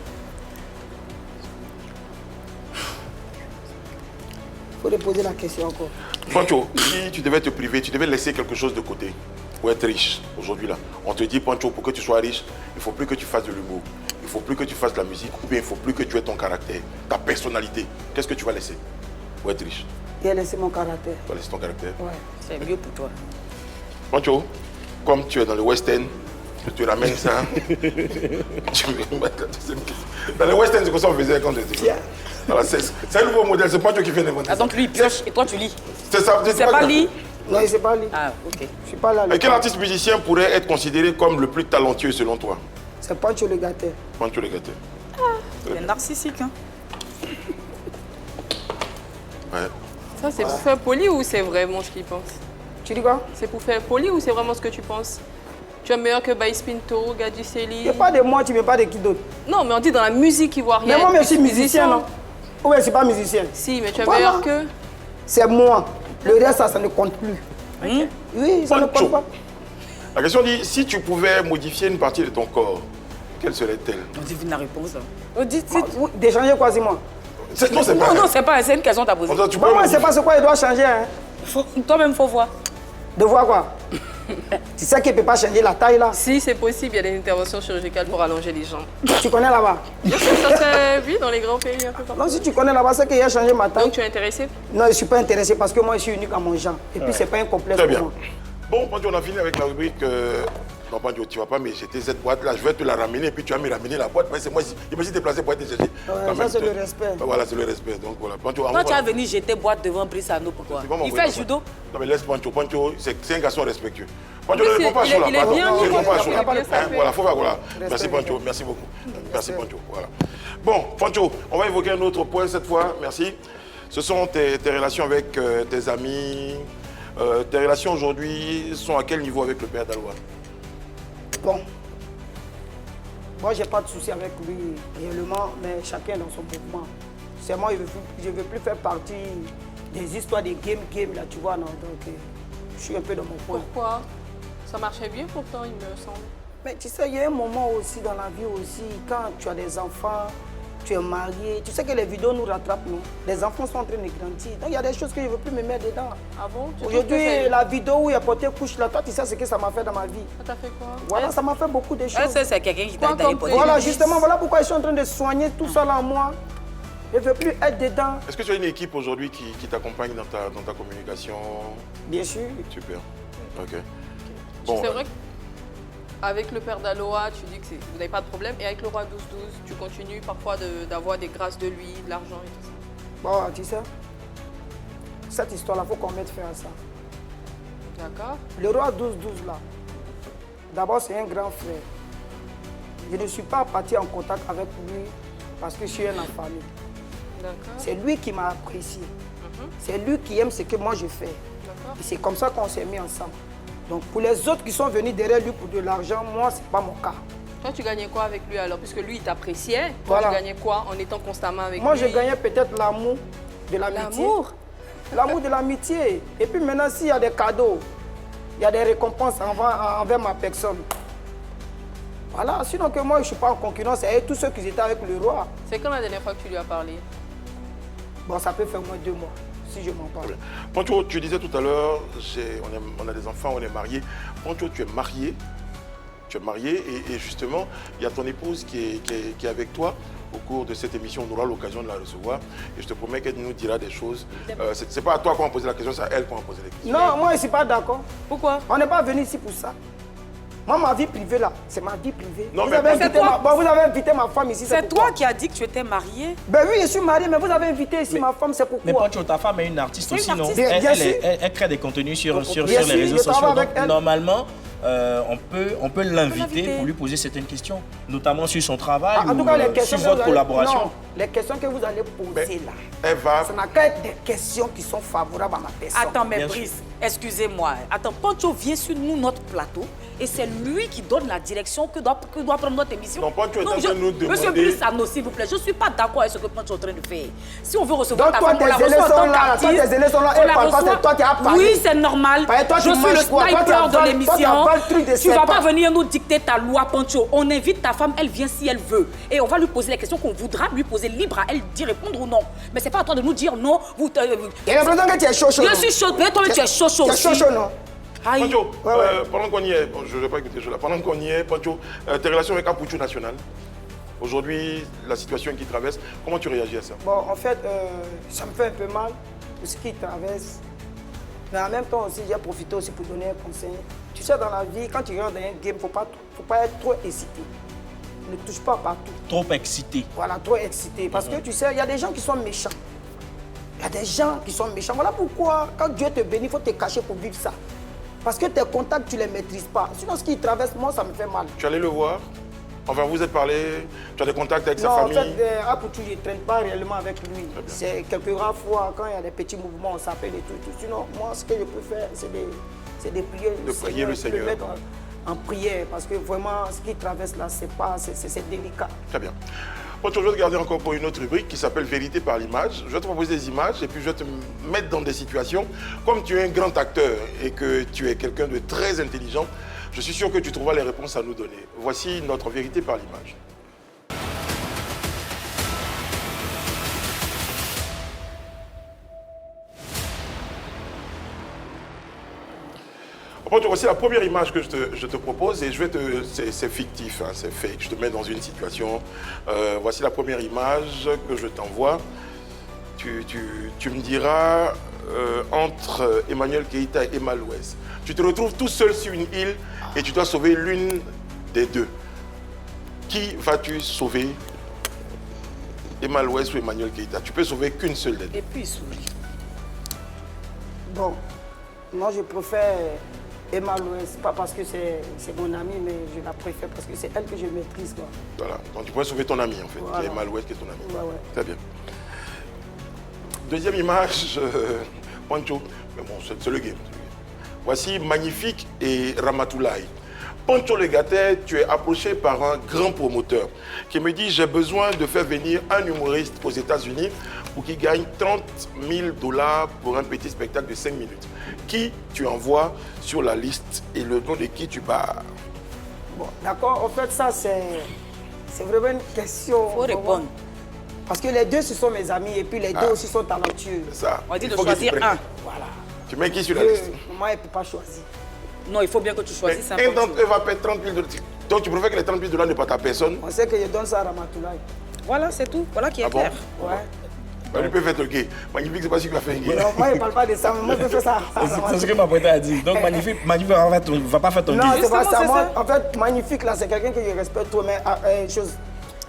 Speaker 9: Il faut reposer la question encore.
Speaker 1: Pancho, si tu devais te priver, tu devais laisser quelque chose de côté pour être riche aujourd'hui là. On te dit Pancho, pour que tu sois riche, il ne faut plus que tu fasses de l'humour. Il ne faut plus que tu fasses de la musique ou bien il ne faut plus que tu aies ton caractère, ta personnalité. Qu'est-ce que tu vas laisser pour être riche?
Speaker 9: J'ai laissé mon caractère.
Speaker 1: Tu vas laisser ton caractère?
Speaker 9: Ouais.
Speaker 2: C'est mieux pour toi.
Speaker 1: Pancho, comme tu es dans le West End, tu ramènes ça. Dans le West End, c'est comme ça qu'on faisait quand j'étais. Voilà, c'est un nouveau modèle, c'est Pancho qui fait l'inventer.
Speaker 2: Ah, donc lui, il pioche et toi, tu lis.
Speaker 1: C'est ça.
Speaker 2: C'est pas lit?
Speaker 9: Non, il ne sait pas lire.
Speaker 2: Ah, ok.
Speaker 9: Je suis pas là.
Speaker 1: Et quel artiste musicien pourrait être considéré comme le plus talentueux selon toi?
Speaker 9: C'est Pancho le gâté.
Speaker 1: Pancho le gâté.
Speaker 2: C'est narcissique, hein?
Speaker 1: Ouais.
Speaker 3: Ça, c'est pour faire poli ou c'est vraiment ce qu'il pense?
Speaker 9: Tu dis quoi?
Speaker 3: C'est pour faire poli ou c'est vraiment ce que tu penses? Tu es meilleur que Baïs Pinto, Gadji Seli?
Speaker 9: Tu ne pas de moi, tu ne veux pas de qui d'autre.
Speaker 3: Non, mais on dit dans la musique ivoirienne.
Speaker 9: Mais moi, je suis musicien, non? Ou bien, je ne suis pas musicien.
Speaker 3: Si, mais tu es
Speaker 9: Voilà.
Speaker 3: meilleur que...
Speaker 9: C'est moi. Le reste, ça ne compte plus. Oui, ça ne
Speaker 1: Pancho.
Speaker 9: compte pas.
Speaker 1: La question dit, si tu pouvais modifier une partie de ton corps, quelle serait-elle?
Speaker 2: On dit la réponse.
Speaker 9: Oh, d'échanger quoi, c'est moi?
Speaker 1: Non, c'est pas.
Speaker 2: Non, c'est pas, c'est une question que tu as posée.
Speaker 1: Tu
Speaker 9: Moi, je ne sais pas ce quoi il doit changer. Hein.
Speaker 2: Toi-même, il faut voir.
Speaker 9: De voir quoi? Tu sais qu'il ne peut pas changer la taille là?
Speaker 3: Si, c'est possible, il y a des interventions chirurgicales pour allonger les jambes.
Speaker 9: Tu connais là-bas?
Speaker 3: Ça serait, oui, dans les grands pays un peu partout.
Speaker 9: Non, si tu connais là-bas, c'est qu'il a changé ma taille.
Speaker 3: Donc tu es intéressé?
Speaker 9: Non, je ne suis pas intéressé parce que moi, je suis unique à mon genre. Et puis, ce n'est pas un complexe
Speaker 1: Très
Speaker 9: pour
Speaker 1: bien.
Speaker 9: moi.
Speaker 1: Bon, Pancho, on a fini avec la rubrique. Non, Pancho, tu vas pas me jeter cette boîte-là. Je vais te la ramener et puis tu vas me ramener la boîte. Mais c'est moi, je me suis déplacé pour te chercher.
Speaker 9: Ça, c'est le respect.
Speaker 1: Voilà, c'est le respect. Donc voilà. Pancho,
Speaker 2: Quand tu as venu jeter boîte devant Brice Arnaud, pourquoi? Il fait judo?
Speaker 1: Non, mais laisse Pancho. Pancho, c'est un garçon respectueux. Pancho, ne réponds pas à ça là.
Speaker 3: Il est bien mis.
Speaker 1: Voilà, faut voir, voilà. Merci Pancho, merci beaucoup. Merci Pancho, voilà. Bon, Pancho, on va évoquer un autre point cette fois. Merci. Ce sont tes relations avec tes amis. Tes relations aujourd'hui sont à quel niveau avec le père d'Aloua?
Speaker 9: Bon, moi j'ai pas de souci avec lui réellement, mais chacun dans son mouvement. C'est moi, je veux plus faire partie des histoires des game là, tu vois, non. Donc je suis un peu dans mon coin.
Speaker 3: Pourquoi? Ça marchait bien pourtant, il me semble.
Speaker 9: Mais tu sais, il y a un moment aussi dans la vie aussi, quand tu as des enfants, tu es marié, tu sais que les vidéos nous rattrapent, non? Les enfants sont en train de grandir. Donc il y a des choses que je ne veux plus me mettre dedans.
Speaker 3: Ah bon?
Speaker 9: Aujourd'hui, la vidéo où il y a porté couche là, toi tu sais ce que ça m'a fait dans ma vie.
Speaker 3: Ça t'a fait quoi?
Speaker 9: Voilà, ça m'a fait beaucoup de choses.
Speaker 2: C'est quelqu'un qui t'a porté.
Speaker 9: Voilà, justement, voilà pourquoi je suis en train de soigner tout ça là en moi. Je ne veux plus être dedans.
Speaker 1: Est-ce que tu as une équipe aujourd'hui qui t'accompagne dans ta communication?
Speaker 9: Bien sûr.
Speaker 1: Super. Ok.
Speaker 3: Bon, c'est vrai qu'avec le père d'Aloa, tu dis que vous n'avez pas de problème. Et avec le roi 12-12, tu continues parfois d'avoir des grâces de lui, de l'argent et tout ça.
Speaker 9: Bon, tu sais, cette histoire-là, il faut qu'on mette fin à ça.
Speaker 3: D'accord.
Speaker 9: Le roi 12-12 là, d'abord c'est un grand frère. Je ne suis pas parti en contact avec lui parce que je suis un enfant. C'est lui qui m'a apprécié. C'est lui qui aime ce que moi je fais. Et c'est comme ça qu'on s'est mis ensemble. Donc pour les autres qui sont venus derrière lui pour de l'argent, moi, ce n'est pas mon cas.
Speaker 3: Toi, tu gagnais quoi avec lui alors? Puisque lui, il t'appréciait. Toi, tu gagnais quoi en étant constamment avec lui?
Speaker 9: Moi, je gagnais peut-être l'amour de l'amitié.
Speaker 3: L'amour?
Speaker 9: L'amour de l'amitié. Et puis maintenant, s'il y a des cadeaux, il y a des récompenses envers ma personne. Voilà, sinon que moi, je ne suis pas en concurrence avec tous ceux qui étaient avec le roi.
Speaker 3: C'est quand la dernière fois que tu lui as parlé?
Speaker 9: Bon, ça peut faire au moins 2 mois, si je m'en parle.
Speaker 1: Poncho, tu disais tout à l'heure, on a des enfants, on est mariés. Poncho, tu es marié. Tu es marié et justement, il y a ton épouse qui est avec toi. Au cours de cette émission, on aura l'occasion de la recevoir. Et je te promets qu'elle nous dira des choses. Ce n'est pas à toi qu'on va poser la question, c'est à elle qu'on va poser la question.
Speaker 9: Non, moi, je ne suis pas d'accord.
Speaker 3: Pourquoi?
Speaker 9: On n'est pas venu ici pour ça. Moi, ma vie privée, là, c'est ma vie privée.
Speaker 1: Non,
Speaker 9: vous avez invité ma femme ici.
Speaker 2: C'est toi qui as dit que tu étais mariée.
Speaker 9: Ben oui, je suis mariée, mais vous avez invité ici ma femme, c'est pourquoi.
Speaker 4: Mais Poncho, ta femme est une artiste aussi, non? Elle crée des contenus sur les réseaux sociaux. Donc, normalement, on peut l'inviter pour lui poser certaines questions, notamment sur son travail ou sur votre collaboration.
Speaker 9: Non, les questions que vous allez poser là, ça n'a qu'à être des questions qui sont favorables à ma personne.
Speaker 2: Attends, mais Brice, excusez-moi. Attends, Poncho vient sur nous, notre plateau, et c'est lui qui donne la direction que doit prendre notre émission.
Speaker 1: Non, Poncho est en train de nous demander...
Speaker 2: Monsieur Brice Arnaud, s'il vous plaît, je ne suis pas d'accord avec ce que Poncho est en train de faire. Si on veut recevoir ta
Speaker 9: femme, on la reçoit en tant qu'artiste. Toi, tes élèves sont là, elle parle pas, c'est toi qui as parlé.
Speaker 2: Oui, c'est normal. Je suis le sniper de l'émission. Tu ne vas pas venir nous dicter ta loi, Poncho. On invite ta femme, elle vient si elle veut. Et on va lui poser les questions qu'on voudra lui poser, libre à elle d'y répondre ou non. Mais c'est pas à toi de nous dire non.
Speaker 9: Il y a l'impression que tu es chaud.
Speaker 2: Je suis chaud, mais toi, tu es chaud aussi.
Speaker 9: Tu es chaud, non?
Speaker 1: Poncho, pendant qu'on y est, je ne vais pas écouter, pendant qu'on y est, Poncho, tes relations avec Apuchu National, aujourd'hui, la situation qu'il traverse, comment tu réagis à ça?
Speaker 9: Bon, en fait, ça me fait un peu mal pour ce qu'il traverse. Mais en même temps aussi, j'ai profité aussi pour donner un conseil. Tu sais, dans la vie, quand tu rentres dans un game, il ne faut pas être trop excité. Ne touche pas partout.
Speaker 4: Trop excité.
Speaker 9: Voilà, trop excité. Parce que tu sais, il y a des gens qui sont méchants. Il y a des gens qui sont méchants. Voilà pourquoi, quand Dieu te bénit, il faut te cacher pour vivre ça. Parce que tes contacts, tu ne les maîtrises pas. Sinon, ce qui traverse, moi, ça me fait mal.
Speaker 1: Tu allais le voir? Enfin, vous êtes parlé? Tu as des contacts avec sa famille?
Speaker 9: Non, en fait, Apuchu, je ne traîne pas réellement avec lui. C'est quelques rares fois, quand il y a des petits mouvements, on s'appelle et tout. Sinon, moi, ce que je peux faire, c'est de prier le Seigneur. De mettre en prière, parce que vraiment, ce qui traverse là, c'est délicat.
Speaker 1: Très bien. Bon, je vais te garder encore pour une autre rubrique qui s'appelle Vérité par l'image. Je vais te proposer des images et puis je vais te mettre dans des situations. Comme tu es un grand acteur et que tu es quelqu'un de très intelligent, je suis sûr que tu trouveras les réponses à nous donner. Voici notre Vérité par l'image. Bon, voici la première image que je te propose et c'est fictif, hein, c'est fake. Je te mets dans une situation. Voici la première image que je t'envoie. Tu me diras entre Emmanuel Keïta et Emma Louès. Tu te retrouves tout seul sur une île et tu dois sauver l'une des deux. Qui vas-tu sauver? Emma Louès ou Emmanuel Keïta? Tu peux sauver qu'une seule des deux.
Speaker 2: Et puis, souris.
Speaker 9: Bon, moi je préfère Emma Louès, pas parce que c'est mon amie, mais je la préfère parce que c'est elle que je maîtrise. Quoi.
Speaker 1: Voilà, donc tu pourrais sauver ton ami en fait,
Speaker 9: voilà.
Speaker 1: qui est Emma Louès, qui est ton ami.
Speaker 9: Ouais.
Speaker 1: Très bien. Deuxième image, Pancho, mais bon, c'est le game. Voici Magnifique et Ramatoulaye. Pancho Le Gatter, tu es approché par un grand promoteur qui me dit « J'ai besoin de faire venir un humoriste aux États-Unis pour qu'il gagne 30 000 $ pour un petit spectacle de 5 minutes. » Qui tu envoies sur la liste et le nom de qui tu pars?
Speaker 9: Bon, d'accord, en fait, ça, c'est vraiment une question.
Speaker 2: Il faut répondre.
Speaker 9: Parce que les deux, ce sont mes amis et puis les deux aussi sont talentueux.
Speaker 1: C'est ça.
Speaker 2: On dit de choisir un.
Speaker 9: Voilà.
Speaker 1: Tu mets qui sur la liste?
Speaker 9: Moi, elle ne peut pas choisir.
Speaker 2: Non, il faut bien que tu choisisses
Speaker 1: un d'entre eux va perdre 30 000 $. Donc tu préfères que les 30 000 $ ne partent à personne?
Speaker 9: On sait que je donne ça à Ramatoulaye.
Speaker 2: Voilà, c'est tout. Voilà qui est clair.
Speaker 9: Ouais.
Speaker 1: Bah, lui peut faire le gay. Magnifique, c'est pas ce qu'il va faire gay.
Speaker 9: Non, moi, je ne parle pas de ça, mais moi, je fais ça.
Speaker 4: C'est ce que ma poète a dit. Donc, Magnifique va pas faire ton
Speaker 9: Non,
Speaker 4: gay.
Speaker 9: c'est pas ça. Moi, en fait, Magnifique, là, c'est quelqu'un que je respecte trop, mais chose.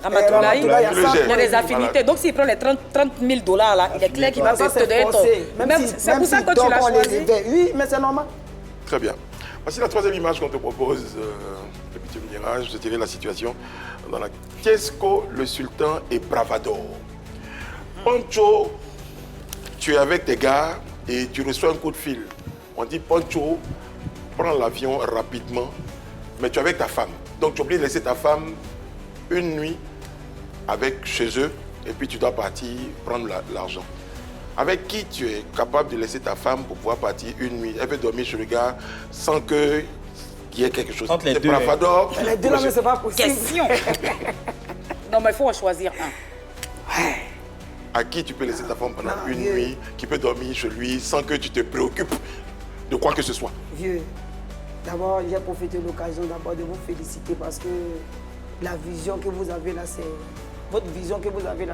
Speaker 2: Ramatoulaye, il y a des affinités.
Speaker 1: Voilà.
Speaker 2: Donc, s'il prend les 30 000 $, là, il est clair qu'il va te donner ton... C'est pour ça que tu l'as choisi.
Speaker 9: Oui, mais c'est normal.
Speaker 1: Très bien. Voici la troisième image qu'on te propose, le petit mirage, je dirais la situation dans la Tiesco, le sultan et Bravador. Pancho, tu es avec tes gars et tu reçois un coup de fil. On dit Pancho, prends l'avion rapidement, mais tu es avec ta femme. Donc tu es obligé de laisser ta femme une nuit chez eux et puis tu dois partir prendre l'argent. Avec qui tu es capable de laisser ta femme pour pouvoir partir une nuit? Elle veut dormir chez le gars sans qu'il y ait quelque chose.
Speaker 4: Entre les deux.
Speaker 1: Bravador.
Speaker 9: Les deux, là, mais c'est pas possible.
Speaker 2: Question. Non, mais il faut en choisir un.
Speaker 1: À qui tu peux laisser ta femme pendant une nuit, qui peut dormir chez lui sans que tu te préoccupes de quoi que ce soit?
Speaker 9: Vieux, d'abord, j'ai profité de l'occasion d'abord de vous féliciter parce que la vision que vous avez là, c'est... Votre vision que vous avez là,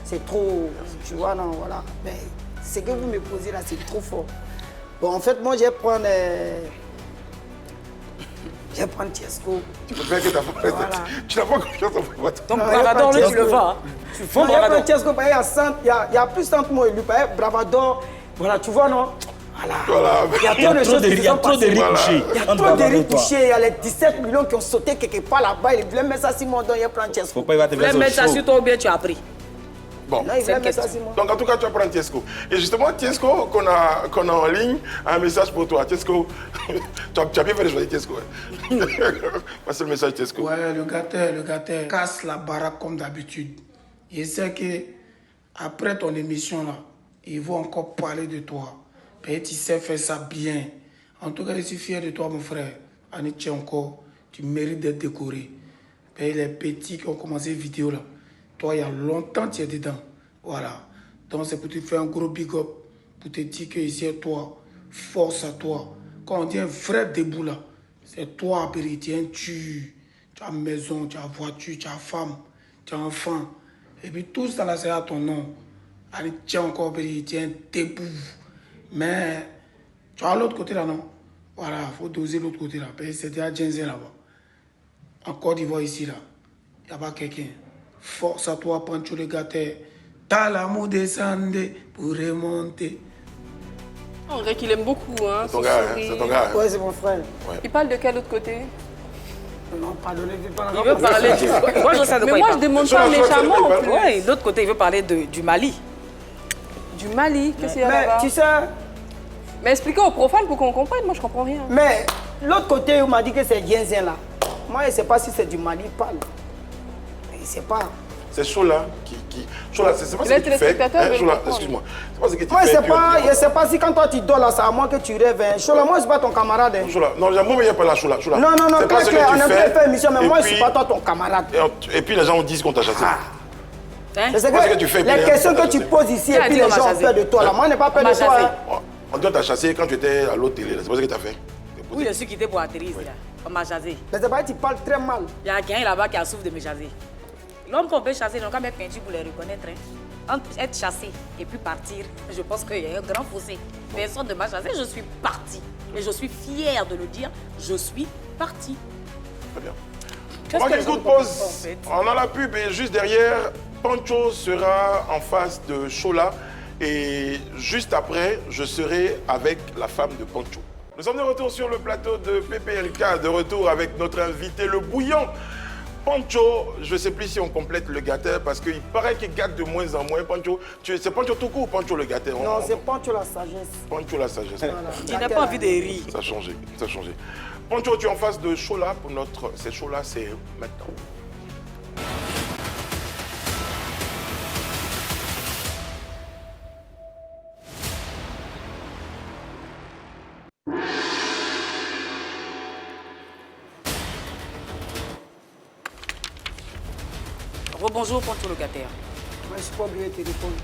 Speaker 9: c'est trop... Tu vois, non, voilà. Mais ce que vous me posez là, c'est trop fort. Bon, en fait, moi, je vais prendre Tiesco.
Speaker 1: Tu préfères que ta femme reste...
Speaker 9: Voilà.
Speaker 1: Tu n'as pas confiance en Bravador.
Speaker 2: Donc, Bravador, lui, tu le vends. Tu vends Bravador.
Speaker 9: Tiesco, il y a plus de 100 mots élu. Bravador, voilà, tu vois, non? Voilà. Il y a trop de choses qui sont passées. Il y a trop de riz couchés. Il y a les 17 millions qui ont sauté quelque part là-bas. Il voulait mettre ça sur mon dos, il prend Tiesco.
Speaker 4: Faut pas y va te
Speaker 2: Tu voulais mettre ça sur toi ou bien tu as pris?
Speaker 1: Bon.
Speaker 9: Non, il voulait mettre ça sur moi.
Speaker 1: Donc en tout cas, tu vas prendre Tiesco. Et justement, Tiesco, qu'on a en ligne, a un message pour toi. Tiesco, tu as bien fait de choisir Tiesco. Voici le message Tiesco.
Speaker 11: Ouais, le gâteur casse la baraque comme d'habitude. Je sais que après ton émission là, ils vont encore parler de toi. Et tu sais faire ça bien. En tout cas, je suis fier de toi, mon frère. Anitché encore, tu mérites d'être décoré. Et les petits qui ont commencé la vidéo là, toi, il y a longtemps, tu es dedans. Voilà. Donc, c'est pour te faire un gros big up, pour te dire que ici, toi, force à toi. Quand on dit un vrai debout là, c'est toi, Péritien, tu as maison, tu as voiture, tu as femme, tu as enfant. Et puis tout ça là, c'est à ton nom. Anitché encore, Péritien, debout. Mais tu as l'autre côté là, non? Voilà, il faut doser l'autre côté là. C'était à Djenze là-bas. En Côte d'Ivoire ici là, il n'y a pas quelqu'un. Force à toi, Pancho Le Gatter. T'as l'amour descendre pour remonter.
Speaker 3: On dirait qu'il aime beaucoup, hein.
Speaker 1: C'est ton gars, hein? C'est ton gars. Hein?
Speaker 9: Ouais, c'est mon frère.
Speaker 1: Ouais.
Speaker 3: Il parle de quel autre côté?
Speaker 9: Non, pardonnez,
Speaker 2: Il veut parler du... Moi, je sais de quoi
Speaker 3: Mais moi, je demande pas méchamment.
Speaker 2: Oui, de l'autre côté, il veut parler du Mali.
Speaker 3: Du Mali, qu'est-ce qu'il y a
Speaker 9: Mais
Speaker 3: là-bas?
Speaker 9: tu sais...
Speaker 3: Mais expliquez aux profanes pour qu'on comprenne, moi je comprends rien.
Speaker 9: Mais l'autre côté, on m'a dit que c'est Djenze là. Moi, je ne sais pas si c'est du Mali, parle. Je ne sais pas.
Speaker 1: C'est Chola qui... Chola, c'est pas ce que tu fais. Chola, excuse-moi. C'est pas ce que tu
Speaker 9: Moi,
Speaker 1: fais.
Speaker 9: je ne sais pas si quand toi tu dors là, c'est à moi que tu rêves. Hein. Chola, moi, je ne suis pas ton camarade. Hein.
Speaker 1: Chola, non, moi, il n'y a pas la Chola.
Speaker 9: Non, très clair, on a fait émission, mais moi, je ne suis pas toi ton camarade.
Speaker 1: Et puis les gens disent qu'on t'a chassé.
Speaker 9: C'est ce que tu fais. Les questions que tu poses ici, et puis les gens ont peur de toi. Là, moi, je n'ai pas peur de toi.
Speaker 1: On doit t'a chassé quand tu étais à l'autre télé. C'est pas ce que tu as fait.
Speaker 2: Oui, je suis quitté pour atterrir. On m'a chasé.
Speaker 9: Mais c'est pas que tu parles très mal.
Speaker 2: Il y a quelqu'un là-bas qui a souffert de me chasser. L'homme qu'on peut chasser, donc quand même peinture pour les reconnaître. Hein. Entre être chassé et puis partir, je pense qu'il y a un grand fossé. Personne ne m'a chassé, je suis partie. Et je suis fière de le dire, je suis partie.
Speaker 1: Très bien. On va une courte pause. On a la pub et juste derrière, Pancho sera en face de Chola. Et juste après, je serai avec la femme de Pancho. Nous sommes de retour sur le plateau de PPLK, de retour avec notre invité, le bouillant. Pancho, je ne sais plus si on complète le gâteur parce qu'il paraît qu'il gâte de moins en moins. Pancho, c'est Pancho tout court ou Pancho le gâteur?
Speaker 9: Non, c'est Pancho la sagesse.
Speaker 1: Pancho la sagesse.
Speaker 9: Voilà.
Speaker 2: Tu n'as pas envie de rire.
Speaker 1: Ça a changé, ça a changé. Pancho, tu es en face de Chola pour notre... C'est Chola, c'est maintenant.
Speaker 2: Rebonjour, Pancho le gâteur.
Speaker 9: Moi, je suis pas obligé de te répondre.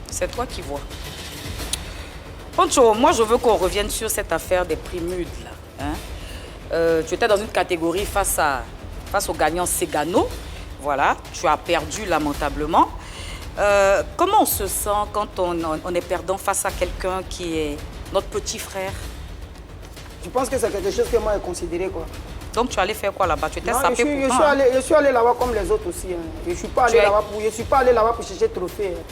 Speaker 2: C'est toi qui vois. Pancho, moi, je veux qu'on revienne sur cette affaire des primudes, là. Hein? Tu étais dans une catégorie face au gagnant Segano. Voilà, tu as perdu lamentablement. Comment on se sent quand on est perdant face à quelqu'un qui est notre petit frère?
Speaker 9: Je pense que c'est quelque chose que moi j'ai considéré, quoi.
Speaker 2: Donc tu allais faire quoi là-bas? Tu étais
Speaker 9: Non,
Speaker 2: sapé
Speaker 9: je
Speaker 2: pourtant,
Speaker 9: suis allé là-bas comme les autres aussi. Hein. Je ne suis pas allé là-bas pour chercher trophée. Hein.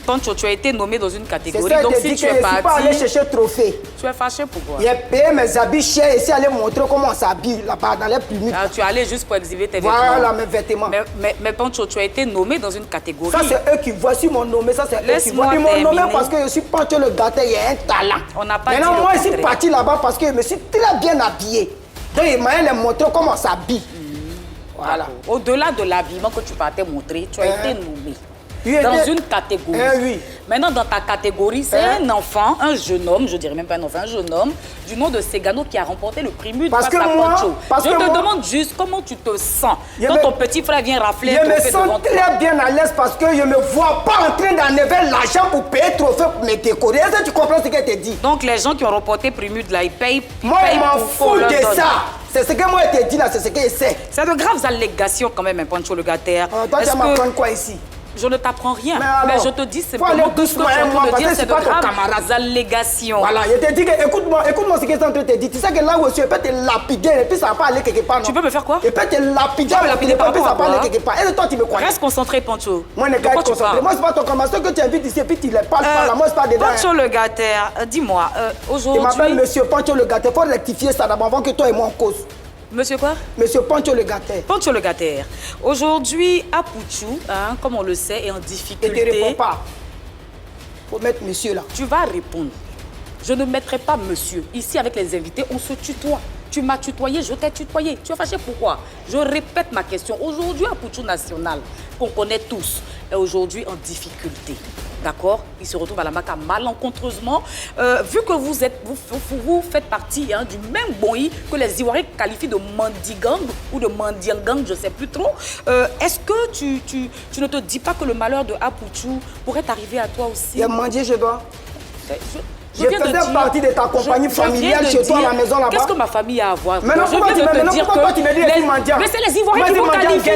Speaker 2: Pancho, tu as été nommé dans une catégorie,
Speaker 9: ça,
Speaker 2: donc si tu es parti... Je ne suis pas
Speaker 9: allé chercher trophée.
Speaker 2: Tu es fâché pourquoi?
Speaker 9: J'ai payé mes habits chers et c'est allé montrer comment on s'habille là-bas dans les plumes.
Speaker 2: Ah, tu es allé juste pour exhiber tes
Speaker 9: vêtements.
Speaker 2: Voilà
Speaker 9: mes vêtements.
Speaker 2: Mais Pancho, tu as été nommé dans une catégorie.
Speaker 9: Ça, c'est eux qui voient. Si m'ont nommé, ça, c'est eux qui voient. Ils m'ont nommé parce que je suis Pancho le gâteur, il y a un talent.
Speaker 2: On n'a pas
Speaker 9: Maintenant, moi, je suis parti là-bas parce que je me suis très bien habillé. Donc, il m'a montré comment on s'habille. Voilà.
Speaker 2: Au-delà de l'habillement que tu partais montrer, tu as été nommé dans une catégorie.
Speaker 9: Oui.
Speaker 2: Maintenant, dans ta catégorie, c'est un enfant, un jeune homme, je dirais même pas un enfant, un jeune homme du nom de Segano qui a remporté le primude face à Pancho. Je te demande juste comment tu te sens quand ton petit frère vient rafler un trophée devant toi.
Speaker 9: Je me sens très bien à l'aise parce que je ne me vois pas en train d'enlever l'argent pour payer le trophée pour me décorer. Est-ce que tu comprends ce que je te dis?
Speaker 2: Donc, les gens qui ont remporté primude, là, ils payent.
Speaker 9: Moi, je m'en fous de ça. C'est ce que moi je te dis là, c'est ce que je sais.
Speaker 2: C'est de graves allégations quand même, Pancho le gâteur.
Speaker 9: Toi, tu vas m'apprendre quoi ici?
Speaker 2: Je ne t'apprends rien, mais je te dis simplement
Speaker 9: tout ce que tu dire, c'est de
Speaker 2: graves allégations.
Speaker 9: Voilà, je te dis que, écoute-moi ce que je suis en train de te dire. Tu sais que là où je suis, je peux te lapider et puis ça va pas aller quelque part, non?
Speaker 2: Tu peux me faire quoi?
Speaker 9: Je peux te lapider et puis ça va pas aller quelque part. Et toi, tu me crois?
Speaker 2: Reste concentré, Pancho.
Speaker 9: Moi, je ne suis pas concentré. Moi, c'est pas ton commentateur que tu invites ici et puis tu ne parles pas là. Moi, c'est pas dedans.
Speaker 2: Pancho le gâteur, dis-moi, aujourd'hui...
Speaker 9: Je m'appelle Monsieur Pancho le gâteur. Il faut rectifier ça d'abord avant que toi et moi on cause.
Speaker 2: Monsieur quoi?
Speaker 9: Monsieur Pancho le gâteur.
Speaker 2: Pancho le gâteur. Aujourd'hui, Apouchou, comme on le sait, est en difficulté.
Speaker 9: Et tu ne réponds pas. Faut mettre monsieur là.
Speaker 2: Tu vas répondre. Je ne mettrai pas monsieur. Ici, avec les invités, on se tutoie. Tu m'as tutoyé, je t'ai tutoyé. Tu es fâché pourquoi? Je répète ma question. Aujourd'hui, Apouchou National, qu'on connaît tous, est aujourd'hui en difficulté. D'accord? Il se retrouve à la Maka malencontreusement. Vu que vous faites partie du même boui que les Ivoiriens qualifient de Mandigang ou de Mandiangang, je ne sais plus trop, est-ce que tu ne te dis pas que le malheur de Apouchou pourrait arriver à toi aussi?
Speaker 9: Il y a Mandier, je dois. Je faisais partie de ta compagnie familiale chez toi à la maison là-bas.
Speaker 2: Qu'est-ce que ma famille a à voir?
Speaker 9: Mais non, pourquoi tu me dis les Mandiens?
Speaker 2: Mais c'est les Ivoiriens qui vous qualifient.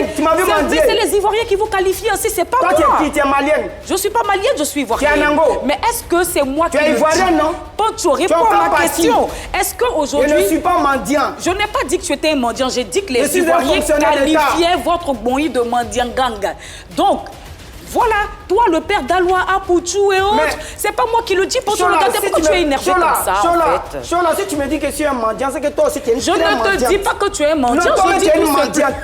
Speaker 2: C'est les Ivoiriens qui vous qualifient aussi, c'est pas moi.
Speaker 9: Toi, tu es malienne.
Speaker 2: Je suis pas malienne, je suis ivoirienne.
Speaker 9: Tu es Nango.
Speaker 2: Mais est-ce que c'est moi qui
Speaker 9: es ivoirienne, non?
Speaker 2: Pancho, réponds à ma question. Est-ce qu'aujourd'hui...
Speaker 9: Je ne suis pas mendiant.
Speaker 2: Je n'ai pas dit que tu étais un mendiant, j'ai dit que les Ivoiriens qualifiaient votre boui de mendiangang. Donc, voilà, toi, le père d'Aloua, Apouchou et autres, c'est pas moi qui le dis, Pancho le gâteur. Pourquoi tu es énervé comme ça, en fait?
Speaker 9: Chola, si tu me dis que je suis un mendiant, c'est que toi aussi, tu es une
Speaker 2: Je ne te dis pas que tu es un mendiant,
Speaker 9: je dis que tu es une mendiante.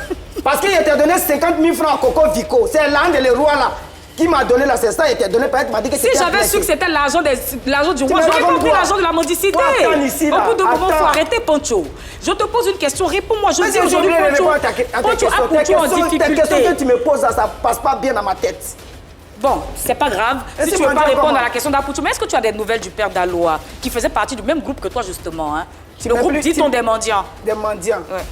Speaker 9: Parce qu'il t'a donné 50 000 francs à Coco Vico. C'est l'un des rois là qui m'a donné la cesta et t'a donné peut-être m'a dit que c'était.
Speaker 2: Si j'avais su que c'était l'argent du roi, j'aurais pas pris l'argent de la mendicité. Au bout de moment, il faut arrêter, Pancho. Je te pose une question, réponds-moi. Je dis aujourd'hui, Pancho, Apouchou en difficulté.
Speaker 9: Les questions que tu me poses, ça passe pas bien dans ma tête.
Speaker 2: Bon, c'est pas grave. Si tu veux pas répondre à la question d'Apouchou, mais est-ce que tu as des nouvelles du père d'Aloua, qui faisait partie du même groupe que toi, justement, le groupe dit-on des mendiants.
Speaker 9: Des mendiants.
Speaker 2: Ouais.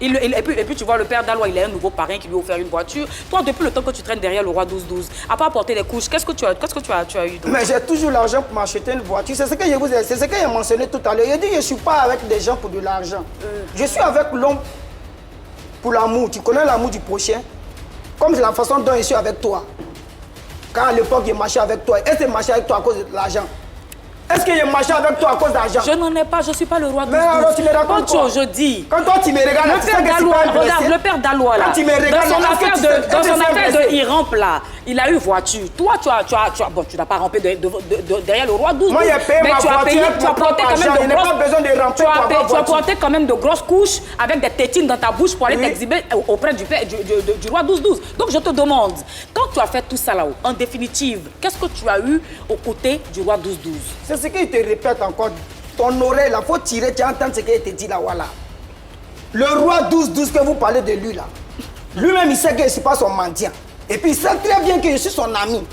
Speaker 2: Et puis tu vois, le père d'Aloua, il a un nouveau parrain qui lui a offert une voiture. Toi, depuis le temps que tu traînes derrière le roi 12-12, à part porter les couches, qu'est-ce que tu as eu?
Speaker 9: Mais j'ai toujours l'argent pour m'acheter une voiture. C'est ce que j'ai mentionné tout à l'heure. Je dis que je ne suis pas avec des gens pour de l'argent. Je suis avec l'homme pour l'amour. Tu connais l'amour du prochain? Comme c'est la façon dont je suis avec toi. Quand à l'époque, j'ai marché avec toi, est-ce que j'ai marché avec toi à cause de l'argent? Est-ce que j'ai marché avec toi à cause d'argent?
Speaker 2: Je n'en ai pas, je ne suis pas le roi de
Speaker 9: Mais alors tu me racontes quoi?
Speaker 2: je dis.
Speaker 9: Quand toi tu me regardes,
Speaker 2: le père d'Aloua là.
Speaker 9: Quand tu me regardes,
Speaker 2: dans son affaire de Iramp là, il a eu voiture. Toi, tu n'as pas rampé derrière le roi 12.
Speaker 9: Moi, j'ai payé ma voiture,
Speaker 2: tu as porté quand même de
Speaker 9: pas besoin de ramper
Speaker 2: tu as porté quand même de grosses couches avec des tétines dans ta bouche pour aller t'exhiber auprès du roi 12-12. Donc je te demande, quand tu as fait tout ça là-haut, en définitive, qu'est-ce que tu as eu aux côtés du roi 12-12?
Speaker 9: C'est ce qu'il te répète encore. Ton oreille là, faut tirer, tu entends ce qu'il te dit là, voilà. Le roi 12-12 que vous parlez de lui là, lui-même il sait que je ne suis pas son mendiant. Et puis il sait très bien que je suis son ami.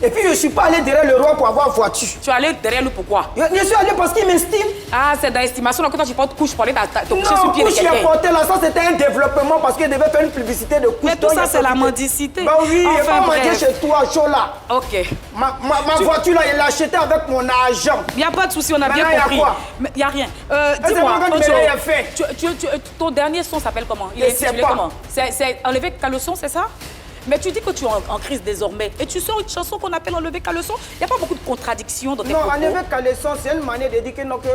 Speaker 9: Et puis je ne suis pas allé derrière le roi pour avoir voiture.
Speaker 2: Tu es allé derrière lui pourquoi?
Speaker 9: Je suis allé parce qu'il m'estime.
Speaker 2: Ah, c'est dans l'estimation que toi tu portes couche pour aller te coucher sur le pied de quelqu'un.
Speaker 9: Non, couche qu'il a porté là, ça c'était un développement parce qu'il devait faire une publicité de couche.
Speaker 2: Mais tout ça c'est la mendicité.
Speaker 9: Ben oui, il va mendier chez toi, Chola.
Speaker 2: Ok.
Speaker 9: Ma voiture là, il l'a achetée avec mon argent.
Speaker 2: Il n'y a pas de souci, on a bien compris. Mais il n'y a rien. Dis-moi, ton dernier son s'appelle comment? Il est intitulé comment? C'est Enlever Caleçon, c'est ça? Mais tu dis que tu es en crise désormais. Et tu sors une chanson qu'on appelle Enlever Caleçon. Il n'y a pas beaucoup de contradictions dans tes propos.
Speaker 9: Non, Enlever Caleçon, c'est une manière de dire que, non, que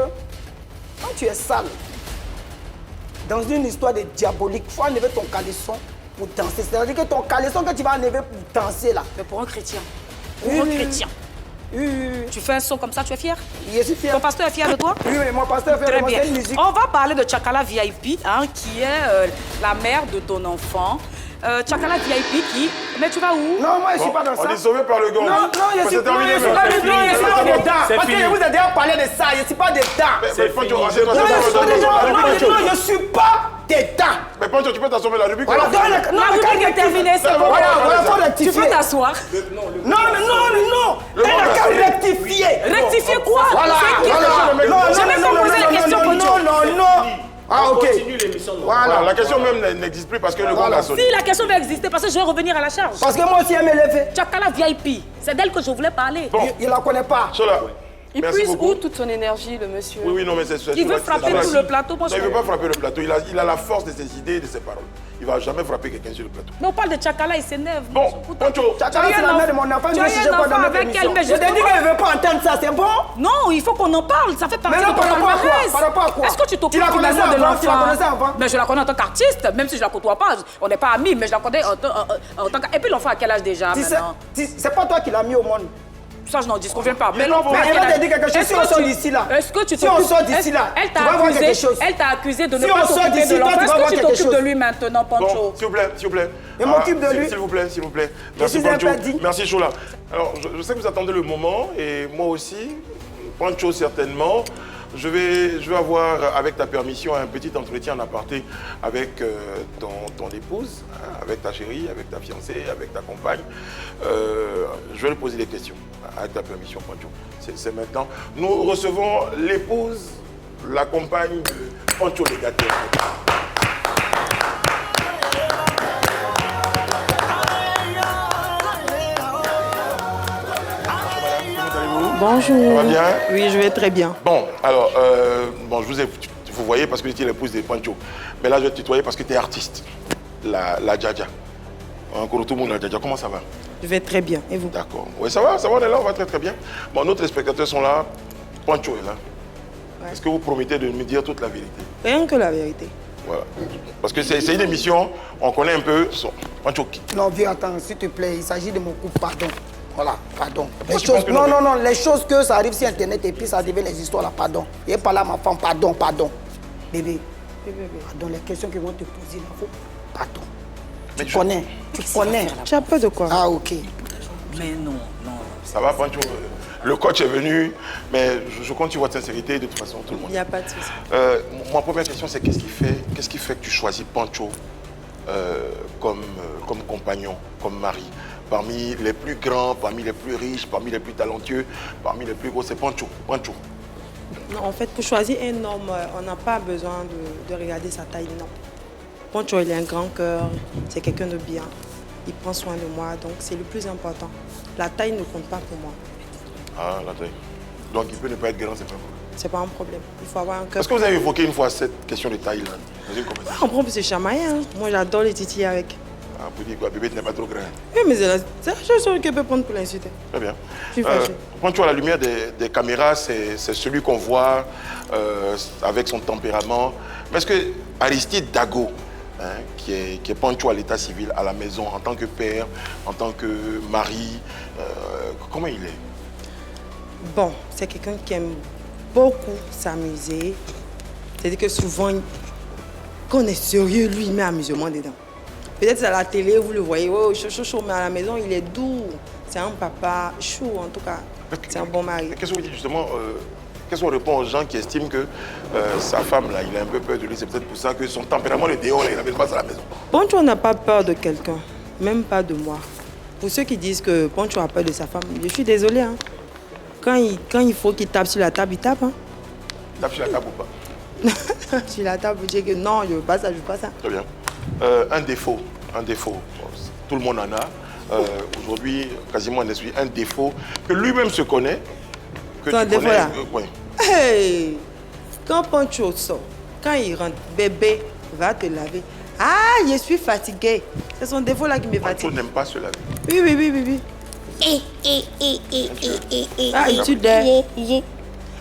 Speaker 9: quand tu es sale, dans une histoire de diabolique, il faut enlever ton caleçon pour danser. C'est-à-dire que ton caleçon que tu vas enlever pour danser là.
Speaker 2: Mais pour un chrétien. Pour un chrétien. Tu fais un son comme ça, tu es fier?
Speaker 9: Je suis fier.
Speaker 2: Ton pasteur est fier de toi?
Speaker 9: Oui, mon pasteur est fier de moi, c'est une musique.
Speaker 2: On va parler de Tchakala VIP, hein, qui est la mère de ton enfant. Tchakala VIP qui... Mais tu vas où?
Speaker 9: Non, moi je ne suis pas dans ça.
Speaker 1: On est sauvé par le gong.
Speaker 9: Non, je ne suis pas dedans. Parce que je vous ai déjà parlé de ça, je ne suis pas dedans.
Speaker 1: Mais Pancho,
Speaker 9: non, je ne suis pas dedans.
Speaker 1: Mais Pancho, tu peux t'asseoir la rubrique.
Speaker 2: La rubrique est terminée, c'est bon.
Speaker 9: Voilà, faut rectifier.
Speaker 2: Tu peux t'asseoir.
Speaker 9: Non. Elle n'a qu'à rectifier.
Speaker 2: Rectifier quoi?
Speaker 9: Voilà.
Speaker 2: J'ai même pas posé la question, Pancho.
Speaker 9: Non. Ah, ok.
Speaker 1: Voilà, la question même n'existe plus parce que le gong a sonné.
Speaker 2: Si, la question va exister parce que je vais revenir à la charge.
Speaker 9: Parce que moi aussi, elle me lève.
Speaker 2: Tchakala VIP, c'est d'elle que je voulais parler.
Speaker 1: Bon.
Speaker 9: Il ne la connaît pas.
Speaker 1: Chola.
Speaker 3: Il puise où toute son énergie, le monsieur?
Speaker 1: Oui, non, mais c'est...
Speaker 2: Il veut frapper tout le plateau.
Speaker 1: Non, il ne veut pas frapper le plateau. Il a la force de ses idées et de ses paroles. Il ne va jamais frapper quelqu'un sur le plateau.
Speaker 2: Mais on parle de Tchakala, il s'énerve.
Speaker 1: Bon, Pancho.
Speaker 9: Tchakala, c'est la mère de mon enfant.
Speaker 2: Tu as un enfant avec elle, mais
Speaker 9: je t'ai dit qu'elle ne veut pas entendre ça, c'est bon?
Speaker 2: Non, il faut qu'on en parle. Ça fait partie de ton palmarès.
Speaker 9: Par rapport à quoi?
Speaker 2: Est-ce que tu t'occupes finalement de l'enfant? Tu la connaissais avant? Mais je la connais en tant qu'artiste, même si je la côtoie pas. On n'est pas amis, mais je la connais en tant qu'artiste. Et puis l'enfant à quel âge déjà maintenant?
Speaker 9: C'est pas toi qui l'as mis au monde.
Speaker 2: Ça, je n'en disconviens pas. Mais
Speaker 9: l'enfant, elle va te dire quelque chose. Si on sort d'ici là,
Speaker 2: est-ce que tu
Speaker 9: si on sort d'ici là, tu vas voir quelque chose.
Speaker 2: Elle t'a accusé de ne pas s'occuper de l'enfant. Est-ce que tu t'occupes de lui maintenant, Pancho?
Speaker 1: Bon, s'il vous plaît.
Speaker 9: Je m'occupe de lui.
Speaker 1: S'il vous plaît.
Speaker 9: Merci, Pancho.
Speaker 1: Merci, Chola. Alors, je sais que vous attendez le moment, et moi aussi, Pancho certainement. Je vais avoir, avec ta permission, un petit entretien en aparté avec ton épouse, hein, avec ta chérie, avec ta fiancée, avec ta compagne. Je vais lui poser des questions, avec ta permission, Pancho. C'est maintenant. Nous recevons l'épouse, la compagne de Pancho le Gatteur.
Speaker 12: Bonjour.
Speaker 1: Ça va bien?
Speaker 12: Oui, je vais très bien.
Speaker 1: Bon, alors, vous voyez parce que tu es l'épouse de Pancho. Mais là, je vais te tutoyer parce que tu es artiste. La Djadja. Encore tout le monde, la Djadja. Comment ça va?
Speaker 12: Je vais très bien. Et vous?
Speaker 1: D'accord. Oui, ça va, on est là, on va très bien. Bon, nos téléspectateurs sont là. Pancho est là. Ouais. Est-ce que vous promettez de me dire toute la vérité?
Speaker 12: Rien que la vérité.
Speaker 1: Voilà. Parce que c'est une émission, on connaît un peu Pancho qui.
Speaker 9: Non, viens, attends, s'il te plaît, il s'agit de mon couple, pardon. Voilà, pardon. Les choses, non, les choses que ça arrive sur Internet et puis ça devient les histoires là, pardon. Et pas là, ma femme, pardon. Bébé, pardon, les questions qu'ils vont te poser là, pardon. Mais tu connais.
Speaker 12: Tu as peur de quoi?
Speaker 9: Ah, ok.
Speaker 2: Mais non.
Speaker 1: Ça va, Pancho? Le coach est venu, mais je compte sur votre sincérité de toute façon, tout le monde.
Speaker 12: Il n'y a pas de souci.
Speaker 1: Ma première question, c'est qu'est-ce qui fait que tu choisis Pancho comme compagnon, comme mari? Parmi les plus grands, parmi les plus riches, parmi les plus talentueux, parmi les plus gros, c'est Pancho.
Speaker 12: Non, en fait, pour choisir un homme, on n'a pas besoin de regarder sa taille, non. Pancho, il a un grand cœur, c'est quelqu'un de bien. Il prend soin de moi, donc c'est le plus important. La taille ne compte pas pour moi.
Speaker 1: Ah, la taille. Donc il peut ne pas être grand, c'est pas vrai.
Speaker 12: C'est pas un problème. Il faut avoir un cœur.
Speaker 1: Est-ce que vous avez évoqué une fois cette question de taille là dans une conversation?
Speaker 12: On prend plus de chamailler, hein. Moi, j'adore les titis avec.
Speaker 1: Ah, pour dire quoi, bébé n'est pas trop grand.
Speaker 12: Oui, mais c'est la chose qu'elle peut prendre pour l'insulter.
Speaker 1: Très bien.
Speaker 12: Je suis fâchée.
Speaker 1: Poncho, à la lumière des caméras, c'est celui qu'on voit avec son tempérament. Mais est-ce que Aristide Dago, hein, qui est Poncho à l'état civil, à la maison, en tant que père, en tant que mari, comment il est?
Speaker 12: Bon, c'est quelqu'un qui aime beaucoup s'amuser. C'est-à-dire que souvent, quand on est sérieux, lui, il met amusement dedans. Peut-être à la télé, vous le voyez, oh, chaud, mais à la maison, il est doux. C'est un papa chaud, en tout cas. C'est un bon mari.
Speaker 1: Qu'est-ce que vous dites justement qu'est-ce qu'on répond aux gens qui estiment que sa femme, là, il a un peu peur de lui? C'est peut-être pour ça que son tempérament le déhonne, il n'avait pas à la maison.
Speaker 12: Poncho n'a pas peur de quelqu'un, même pas de moi. Pour ceux qui disent que Poncho a peur de sa femme, je suis désolée. Hein. Quand il faut qu'il tape sur la table, il tape. Hein.
Speaker 1: Il tape sur la table ou pas?
Speaker 12: Sur la table, je dis que non, je ne veux pas ça, je ne veux pas ça.
Speaker 1: Très bien. Un défaut. Tout le monde en a. Aujourd'hui, quasiment on est un défaut que lui-même se connaît. Que
Speaker 12: un défaut là.
Speaker 1: Oui.
Speaker 12: Hey, quand Poncho sort, quand il rentre, bébé va te laver. Ah, je suis fatiguée. C'est son défaut là qui me fatigue.
Speaker 1: Poncho n'aime pas se laver.
Speaker 12: Oui. Ah, il tue des.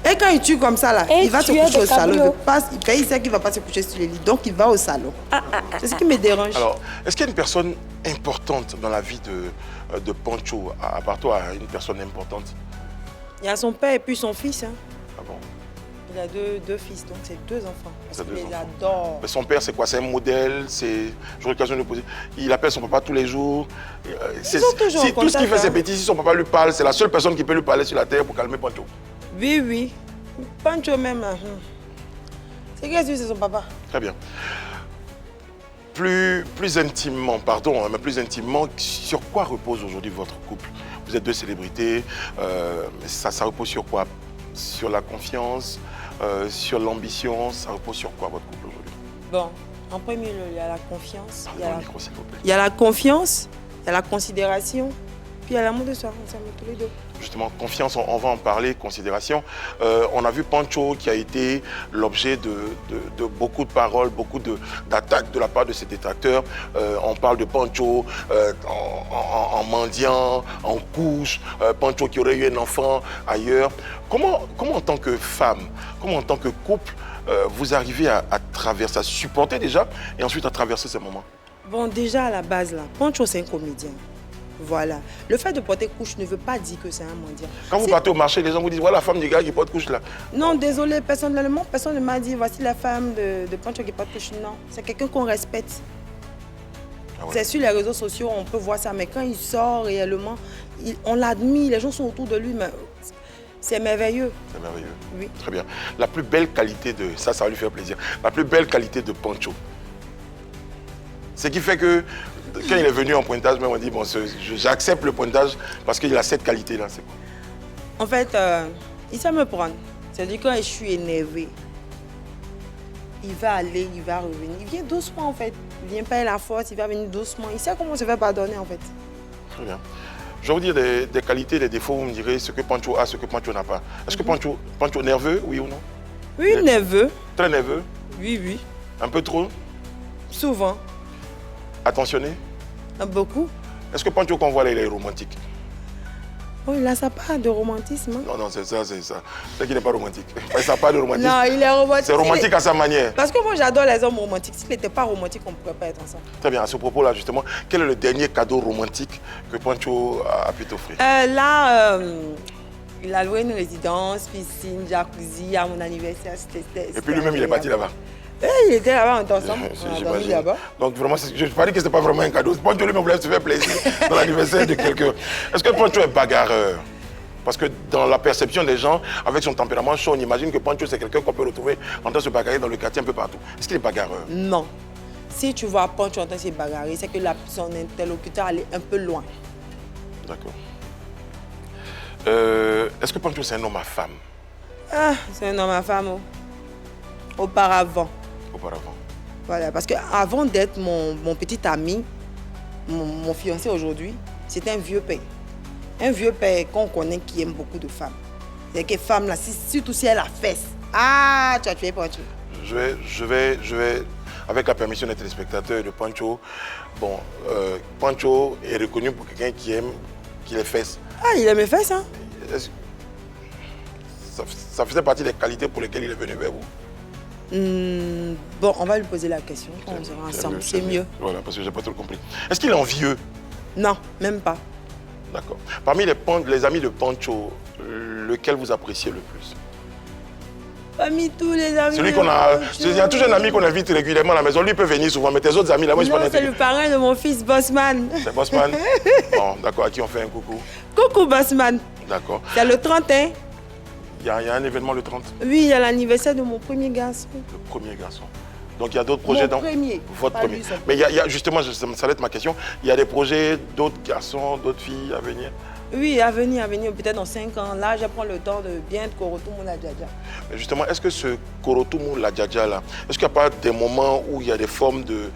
Speaker 12: Et quand il tue comme ça là, il va se coucher au salon. Il sait qu'il ne va pas se coucher sur le lit, donc il va au salon. C'est ce qui me dérange.
Speaker 1: Alors, est-ce qu'il y a une personne importante dans la vie de Poncho, à part toi, une personne importante?
Speaker 12: Il y a son père et puis son fils. Hein.
Speaker 1: Ah bon?
Speaker 12: Il a deux fils, donc c'est 2 enfants. Parce qu'il les
Speaker 1: enfants.
Speaker 12: adore.
Speaker 1: Mais son père, c'est quoi? C'est un modèle? J'aurais l'occasion de poser. Il appelle son papa tous les jours.
Speaker 12: Ils sont toujours en contact,
Speaker 1: tout ce qui fait
Speaker 12: hein.
Speaker 1: ses bêtises, si son papa lui parle, c'est la seule personne qui peut lui parler sur la terre pour calmer Poncho.
Speaker 12: Oui. Poncho même. C'est qu'est-ce que c'est son papa?
Speaker 1: Très bien. Plus intimement, pardon, mais plus intimement, sur quoi repose aujourd'hui votre couple? Vous êtes 2 célébrités, ça repose sur quoi? Sur la confiance, sur l'ambition, ça repose sur quoi votre couple aujourd'hui?
Speaker 12: Bon, en premier lieu, il y a la confiance.
Speaker 1: Il y a
Speaker 12: la confiance, il y a la considération, puis il y a l'amour de soi, ensemble tous les 2.
Speaker 1: Justement, confiance, on va en parler, considération. On a vu Poncho qui a été l'objet de beaucoup de paroles, beaucoup d'attaques de la part de ses détracteurs. On parle de Poncho en mendiant, en couche, Poncho qui aurait eu un enfant ailleurs. Comment en tant que femme, comment en tant que couple, vous arrivez à traverser, à supporter déjà et ensuite à traverser ces moments?
Speaker 12: Bon, déjà à la base, là, Poncho c'est un comédien. Voilà. Le fait de porter couche ne veut pas dire que c'est un mendiant.
Speaker 1: Quand vous partez au marché, les gens vous disent, voilà la femme du gars qui porte couche là.
Speaker 12: Non, désolé, personnellement, personne ne m'a dit, voici la femme de Poncho qui porte couche. Non, c'est quelqu'un qu'on respecte. Ah ouais. C'est sur les réseaux sociaux, on peut voir ça, mais quand il sort réellement, on l'admire, les gens sont autour de lui, mais c'est merveilleux.
Speaker 1: C'est merveilleux.
Speaker 12: Oui.
Speaker 1: Très bien. La plus belle qualité de... Ça va lui faire plaisir. La plus belle qualité de Poncho. Ce qui fait que quand il est venu en pointage, même on dit, bon, j'accepte le pointage parce qu'il a cette qualité-là. C'est quoi?
Speaker 12: En fait, il sait me prendre. C'est-à-dire quand je suis énervée, il va aller, il va revenir. Il vient doucement en fait. Il vient pas à la force, il va venir doucement. Il sait comment se faire pardonner en fait.
Speaker 1: Très bien. Je vais vous dire des qualités, des défauts, vous me direz ce que Poncho a, ce que Poncho n'a pas. Est-ce que Poncho est nerveux, oui ou non?
Speaker 12: Oui, nerveux.
Speaker 1: Très nerveux?
Speaker 12: Oui.
Speaker 1: Un peu trop? Souvent. Attentionné?
Speaker 12: Beaucoup.
Speaker 1: Est-ce que Poncho qu'on voit là, il est romantique?
Speaker 12: Oh, il a sa part de romantisme. Hein?
Speaker 1: Non, c'est ça. C'est qu'il n'est pas romantique. Il n'a pas de romantisme.
Speaker 12: Non, il est romantique.
Speaker 1: C'est romantique à sa manière.
Speaker 12: Parce que moi, j'adore les hommes romantiques. S'il n'était pas romantique, on ne pourrait pas être ensemble.
Speaker 1: Très bien. À ce propos-là, justement, quel est le dernier cadeau romantique que Poncho a pu t'offrir?
Speaker 12: Il a loué une résidence, piscine, jacuzzi à mon anniversaire.
Speaker 1: Et puis lui-même, il est parti là-bas.
Speaker 12: Il était là-bas, on était ensemble.
Speaker 1: J'imagine. Donc vraiment, je ne pas dire que ce n'est pas vraiment un cadeau. Poncho lui-même voulait se faire plaisir dans l'anniversaire de quelqu'un. Est-ce que Poncho est bagarreur? Parce que dans la perception des gens, avec son tempérament chaud, on imagine que Poncho, c'est quelqu'un qu'on peut retrouver en train de se bagarrer dans le quartier un peu partout. Est-ce qu'il est bagarreur?
Speaker 12: Non. Si tu vois Poncho en train de se bagarrer, c'est que son interlocuteur allait un peu loin.
Speaker 1: D'accord. Est-ce que Poncho, c'est un homme à femme?
Speaker 12: Ah, c'est un homme à femme. Auparavant. Voilà, parce qu'avant d'être mon petit ami, mon fiancé aujourd'hui, c'était un vieux père. Un vieux père qu'on connaît qui aime beaucoup de femmes. C'est que femme là, surtout si elle a fesse. Ah, tu as tué Poncho.
Speaker 1: Je vais avec la permission des téléspectateurs de Pancho. Bon, Pancho est reconnu pour quelqu'un qui aime les fesses.
Speaker 12: Ah, il aime les fesses, hein?
Speaker 1: Ça faisait partie des qualités pour lesquelles il est venu vers vous.
Speaker 12: Bon, on va lui poser la question. On sera ensemble, c'est mieux.
Speaker 1: Voilà, parce que j'ai pas tout compris. Est-ce qu'il est envieux?
Speaker 12: Non, même pas.
Speaker 1: D'accord. Parmi les amis de Pancho, lequel vous appréciez le plus?
Speaker 12: Parmi tous les amis.
Speaker 1: Celui qu'on a. Il y a toujours un ami qu'on invite régulièrement à la maison. Lui peut venir souvent, mais tes autres amis là, moi je
Speaker 12: Non, c'est le parrain de mon fils, Bossman.
Speaker 1: C'est Bossman? Bon, d'accord, à qui on fait un coucou?
Speaker 12: Coucou, Bossman.
Speaker 1: D'accord.
Speaker 12: C'est le 30, hein?
Speaker 1: Il y a un événement le 30?
Speaker 12: Oui, il y a l'anniversaire de mon premier garçon.
Speaker 1: Le premier garçon. Donc il y a d'autres projets dans...
Speaker 12: Premier.
Speaker 1: Votre premier. Mais il y a justement, ça va être ma question, il y a des projets d'autres garçons, d'autres filles à venir?
Speaker 12: Oui, à venir, peut-être dans 5 ans. Là, je prends le temps de bien Korotoumou la Djadja.
Speaker 1: Mais justement, est-ce que ce Korotoumou la Djadja là, est-ce qu'il n'y a pas des moments où il y a des formes de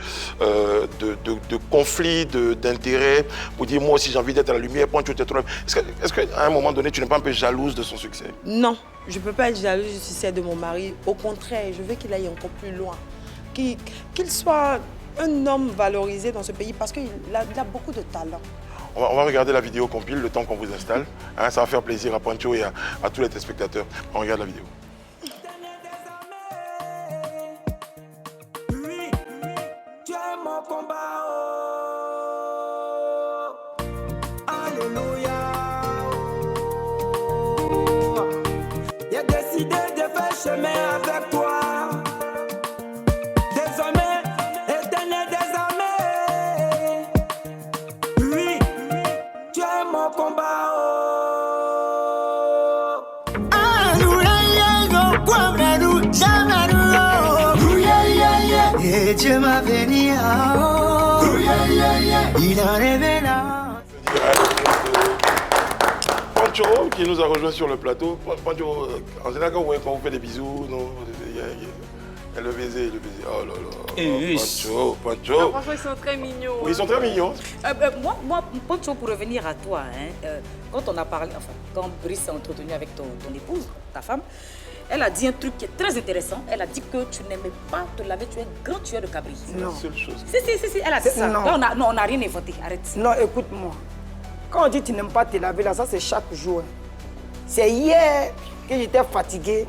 Speaker 1: conflits, d'intérêts, pour dire moi aussi j'ai envie d'être à la lumière, Pancho t'es trop... Est-ce qu'à un moment donné, tu n'es pas un peu jalouse de son succès?
Speaker 12: Non, je ne peux pas être jalouse du succès de mon mari. Au contraire, je veux qu'il aille encore plus loin. Qu'il soit un homme valorisé dans ce pays parce qu'il a beaucoup de talent.
Speaker 1: On va regarder la vidéo compile, le temps qu'on vous installe. Hein, ça va faire plaisir à Pancho et à tous les téléspectateurs. On regarde la vidéo.
Speaker 13: Oui, tu es mon combat. Alléluia. J'ai décidé de faire chemin avec toi. Désormais, éternel désormais. Oui, tu es mon combat. Et Dieu m'a béni, il en est là.
Speaker 1: Pancho qui nous a rejoint sur le plateau. Pancho, en général, quand vous faites des bisous, non, il y a le baiser. Oh là là. Pancho.
Speaker 3: Franchement, ils sont très mignons.
Speaker 1: Oui, ils sont très mignons.
Speaker 2: Moi, Pancho, pour revenir à toi, hein, quand on a parlé, enfin, quand Brice s'est entretenu avec ton épouse, ta femme, elle a dit un truc qui est très intéressant. Elle a dit que tu n'aimais pas te laver, tu es grand tueur de cabri.
Speaker 1: C'est la seule chose.
Speaker 2: Si, elle a dit ça.
Speaker 9: Non.
Speaker 2: Là, on n'a rien inventé, arrête.
Speaker 9: Non, écoute-moi. Quand on dit que tu n'aimes pas te laver, là, ça c'est chaque jour. C'est hier que j'étais fatiguée.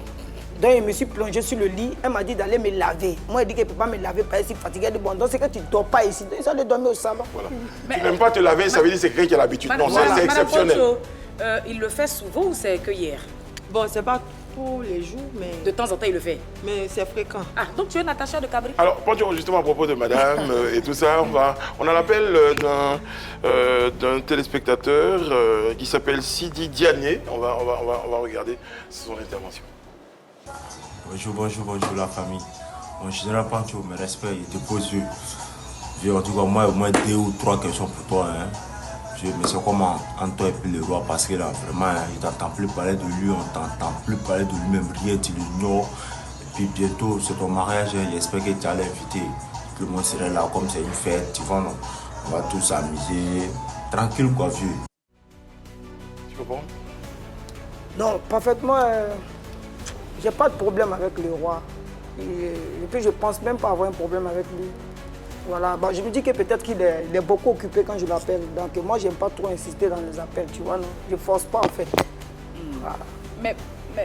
Speaker 9: Donc, je me suis plongée sur le lit. Elle m'a dit d'aller me laver. Moi, elle dit qu'elle ne peut pas me laver parce que je suis fatiguée. Elle dit, bon, donc c'est que tu ne dors pas ici. Donc, ça de dormir au salon.
Speaker 1: Voilà. Tu n'aimes pas te laver, ça veut dire que c'est quelqu'un qui a l'habitude. Non, c'est exceptionnel.
Speaker 2: Pancho, il le fait souvent ou c'est que hier?
Speaker 12: Bon, c'est pas tous les jours, mais...
Speaker 2: De temps en temps, il le fait.
Speaker 12: Mais c'est fréquent.
Speaker 2: Ah, donc tu es Natacha de Cabri?
Speaker 1: Alors, Pancho, justement à propos de madame et tout ça, on a l'appel d'un téléspectateur qui s'appelle Sidi Diané. On va regarder son intervention.
Speaker 14: Bonjour la famille. Mon général Pancho, mes respects, il te pose. En tout cas, moi, au moins 2 ou 3 questions pour toi. Hein. Mais c'est comme Antoine et puis le roi, parce que là, vraiment, il t'entend plus parler de lui, on t'entend plus parler de lui-même, rien, tu l'ignores. Et puis bientôt, c'est ton mariage, j'espère que tu allais inviter. Tout le monde serait là, comme c'est une fête, tu vois, non? On va tous s'amuser, tranquille quoi, vieux.
Speaker 1: Tu comprends?
Speaker 9: Non, parfaitement, j'ai pas de problème avec le roi. Et puis je pense même pas avoir un problème avec lui. Voilà, bah, je me dis que peut-être qu'il est beaucoup occupé quand je l'appelle. Donc moi, j'aime pas trop insister dans les appels, tu vois, non? Je force pas en fait. Voilà.
Speaker 2: Mais...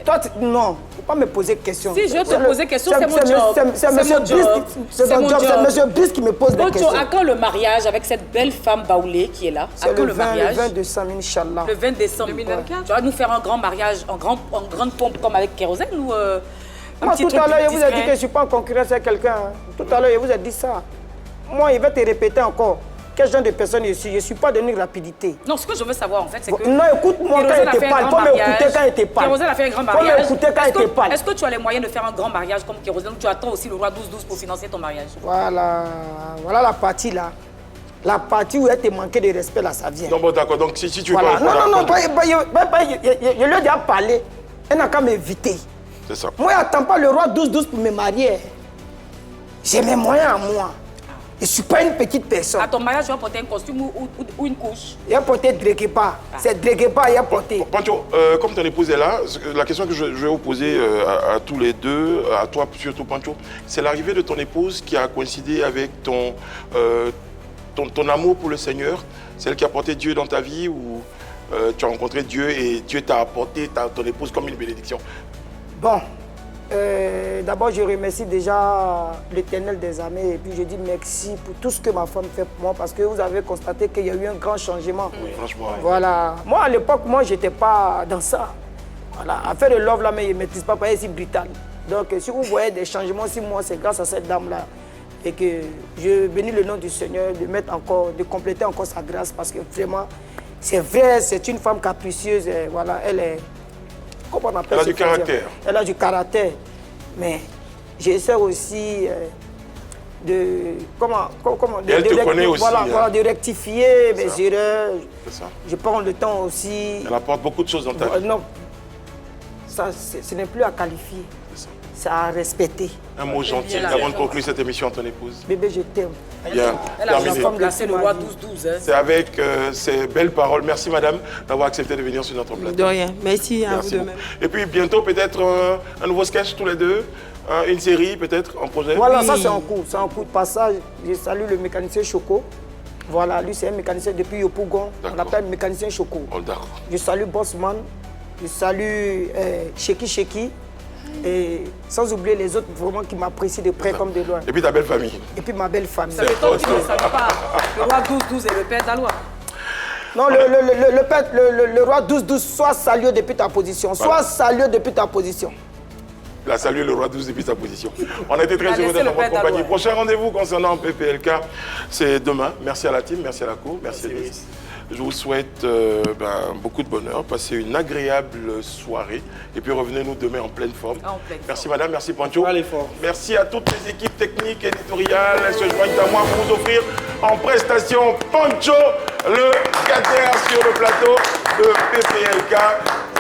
Speaker 9: Toi, non, faut pas me poser de questions.
Speaker 2: Si je te poser des questions, c'est mon job.
Speaker 9: C'est monsieur Brice qui me pose des questions.
Speaker 2: À quand le mariage avec cette belle femme baoulée qui est là?
Speaker 9: C'est le 20 décembre, Inch'Allah.
Speaker 2: Le 20 décembre 2024. Tu vas nous faire un grand mariage en grande pompe comme avec Kérosène ou
Speaker 9: moi, tout à l'heure, je vous ai dit que je ne suis pas en concurrence avec quelqu'un. Tout à l'heure, je vous ai dit ça. Moi, il va te répéter encore. Quel genre de personne je suis? Je ne suis pas d'une rapidité.
Speaker 2: Non, ce que je veux savoir, en fait, c'est que...
Speaker 9: Non, écoute-moi quand il te parle. Il faut m'écouter quand il te parle.
Speaker 2: Kérosène a fait un grand mariage.
Speaker 9: Il faut m'écouter quand il te parle.
Speaker 2: Est-ce que tu as les moyens de faire un grand mariage comme Kérosène ou tu attends aussi le roi 12-12 pour financer ton mariage?
Speaker 9: Voilà la partie là. La partie où elle te manquait de respect, là, ça vient.
Speaker 1: Non, bon, d'accord. Donc, si tu veux
Speaker 9: voilà.
Speaker 1: pas...
Speaker 9: Non, je lui ai déjà parlé. Elle n'a qu'à m'inviter.
Speaker 1: C'est ça.
Speaker 9: Moi, je n'attends pas le roi 12-12 pour me marier. J'ai mes moyens à moi. Je ne suis pas une petite personne.
Speaker 2: À ton mariage, tu vas porter un costume ou une couche?
Speaker 9: Il a porté Dréguépa. C'est Dréguépa, il a porté.
Speaker 1: Pancho, comme ton épouse est là, la question que je vais vous poser à tous les deux, à toi surtout Pancho, c'est l'arrivée de ton épouse qui a coïncidé avec ton amour pour le Seigneur, celle qui a porté Dieu dans ta vie ou tu as rencontré Dieu et Dieu t'a apporté ton épouse comme une bénédiction?
Speaker 9: Bon, d'abord je remercie déjà l'Éternel des armées et puis je dis merci pour tout ce que ma femme fait pour moi parce que vous avez constaté qu'il y a eu un grand changement.
Speaker 1: Oui, franchement.
Speaker 9: Voilà. Moi à l'époque, je n'étais pas dans ça. Voilà. À faire le love là, mais je ne maîtrise pas, pas si brutal. Donc si vous voyez des changements, si moi c'est grâce à cette dame-là et que je bénis le nom du Seigneur de compléter encore sa grâce parce que vraiment, c'est vrai, c'est une femme capricieuse. Voilà, elle est... Comment on appelle ça? Elle a du caractère. Elle a du caractère. Mais j'essaie aussi de rectifier mes erreurs.
Speaker 1: C'est ça.
Speaker 9: Je prends le temps aussi.
Speaker 1: Elle apporte beaucoup de choses dans ta vie.
Speaker 9: Non, ça, ce n'est plus à qualifier. C'est à respecter.
Speaker 1: Un mot gentil avant de conclure cette émission à ton épouse.
Speaker 9: Bébé, je t'aime.
Speaker 1: Bien.
Speaker 2: Elle a placé le roi 12-12. Hein.
Speaker 1: C'est avec ces belles paroles. Merci madame d'avoir accepté de venir sur notre plateau.
Speaker 12: De rien. Merci à vous de même.
Speaker 1: Et puis bientôt peut-être un nouveau sketch tous les deux, une série peut-être en projet.
Speaker 9: Voilà, ça c'est en cours. C'est en cours de passage. Je salue le mécanicien Choco. Voilà, lui c'est un mécanicien depuis Yopougon. On l'appelle mécanicien Choco.
Speaker 1: Oh, d'accord.
Speaker 9: Je salue Bossman. Je salue Sheki. Et sans oublier les autres vraiment qui m'apprécient de près comme de loin.
Speaker 1: Et puis ta belle famille.
Speaker 9: Et puis ma belle famille.
Speaker 2: Ça m'étonne que tu ne salues pas le roi 12-12 et le père d'Alois.
Speaker 9: Non, le roi 12-12, sois salué depuis ta position. Sois salué depuis ta position.
Speaker 1: Il a salué le roi 12 depuis sa position. On a été très heureux d'être en votre compagnie. Prochain rendez-vous concernant PPLK, c'est demain. Merci à la team, merci à la cour, merci à Luis. Je vous souhaite beaucoup de bonheur, passez une agréable soirée et puis revenez-nous demain en pleine forme. Merci madame, merci Pancho. Merci à toutes les équipes techniques et éditoriales. Elles se joignent à moi pour vous offrir en prestation Pancho, le gâteur sur le plateau de PPLK.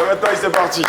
Speaker 1: Maintenant, c'est parti.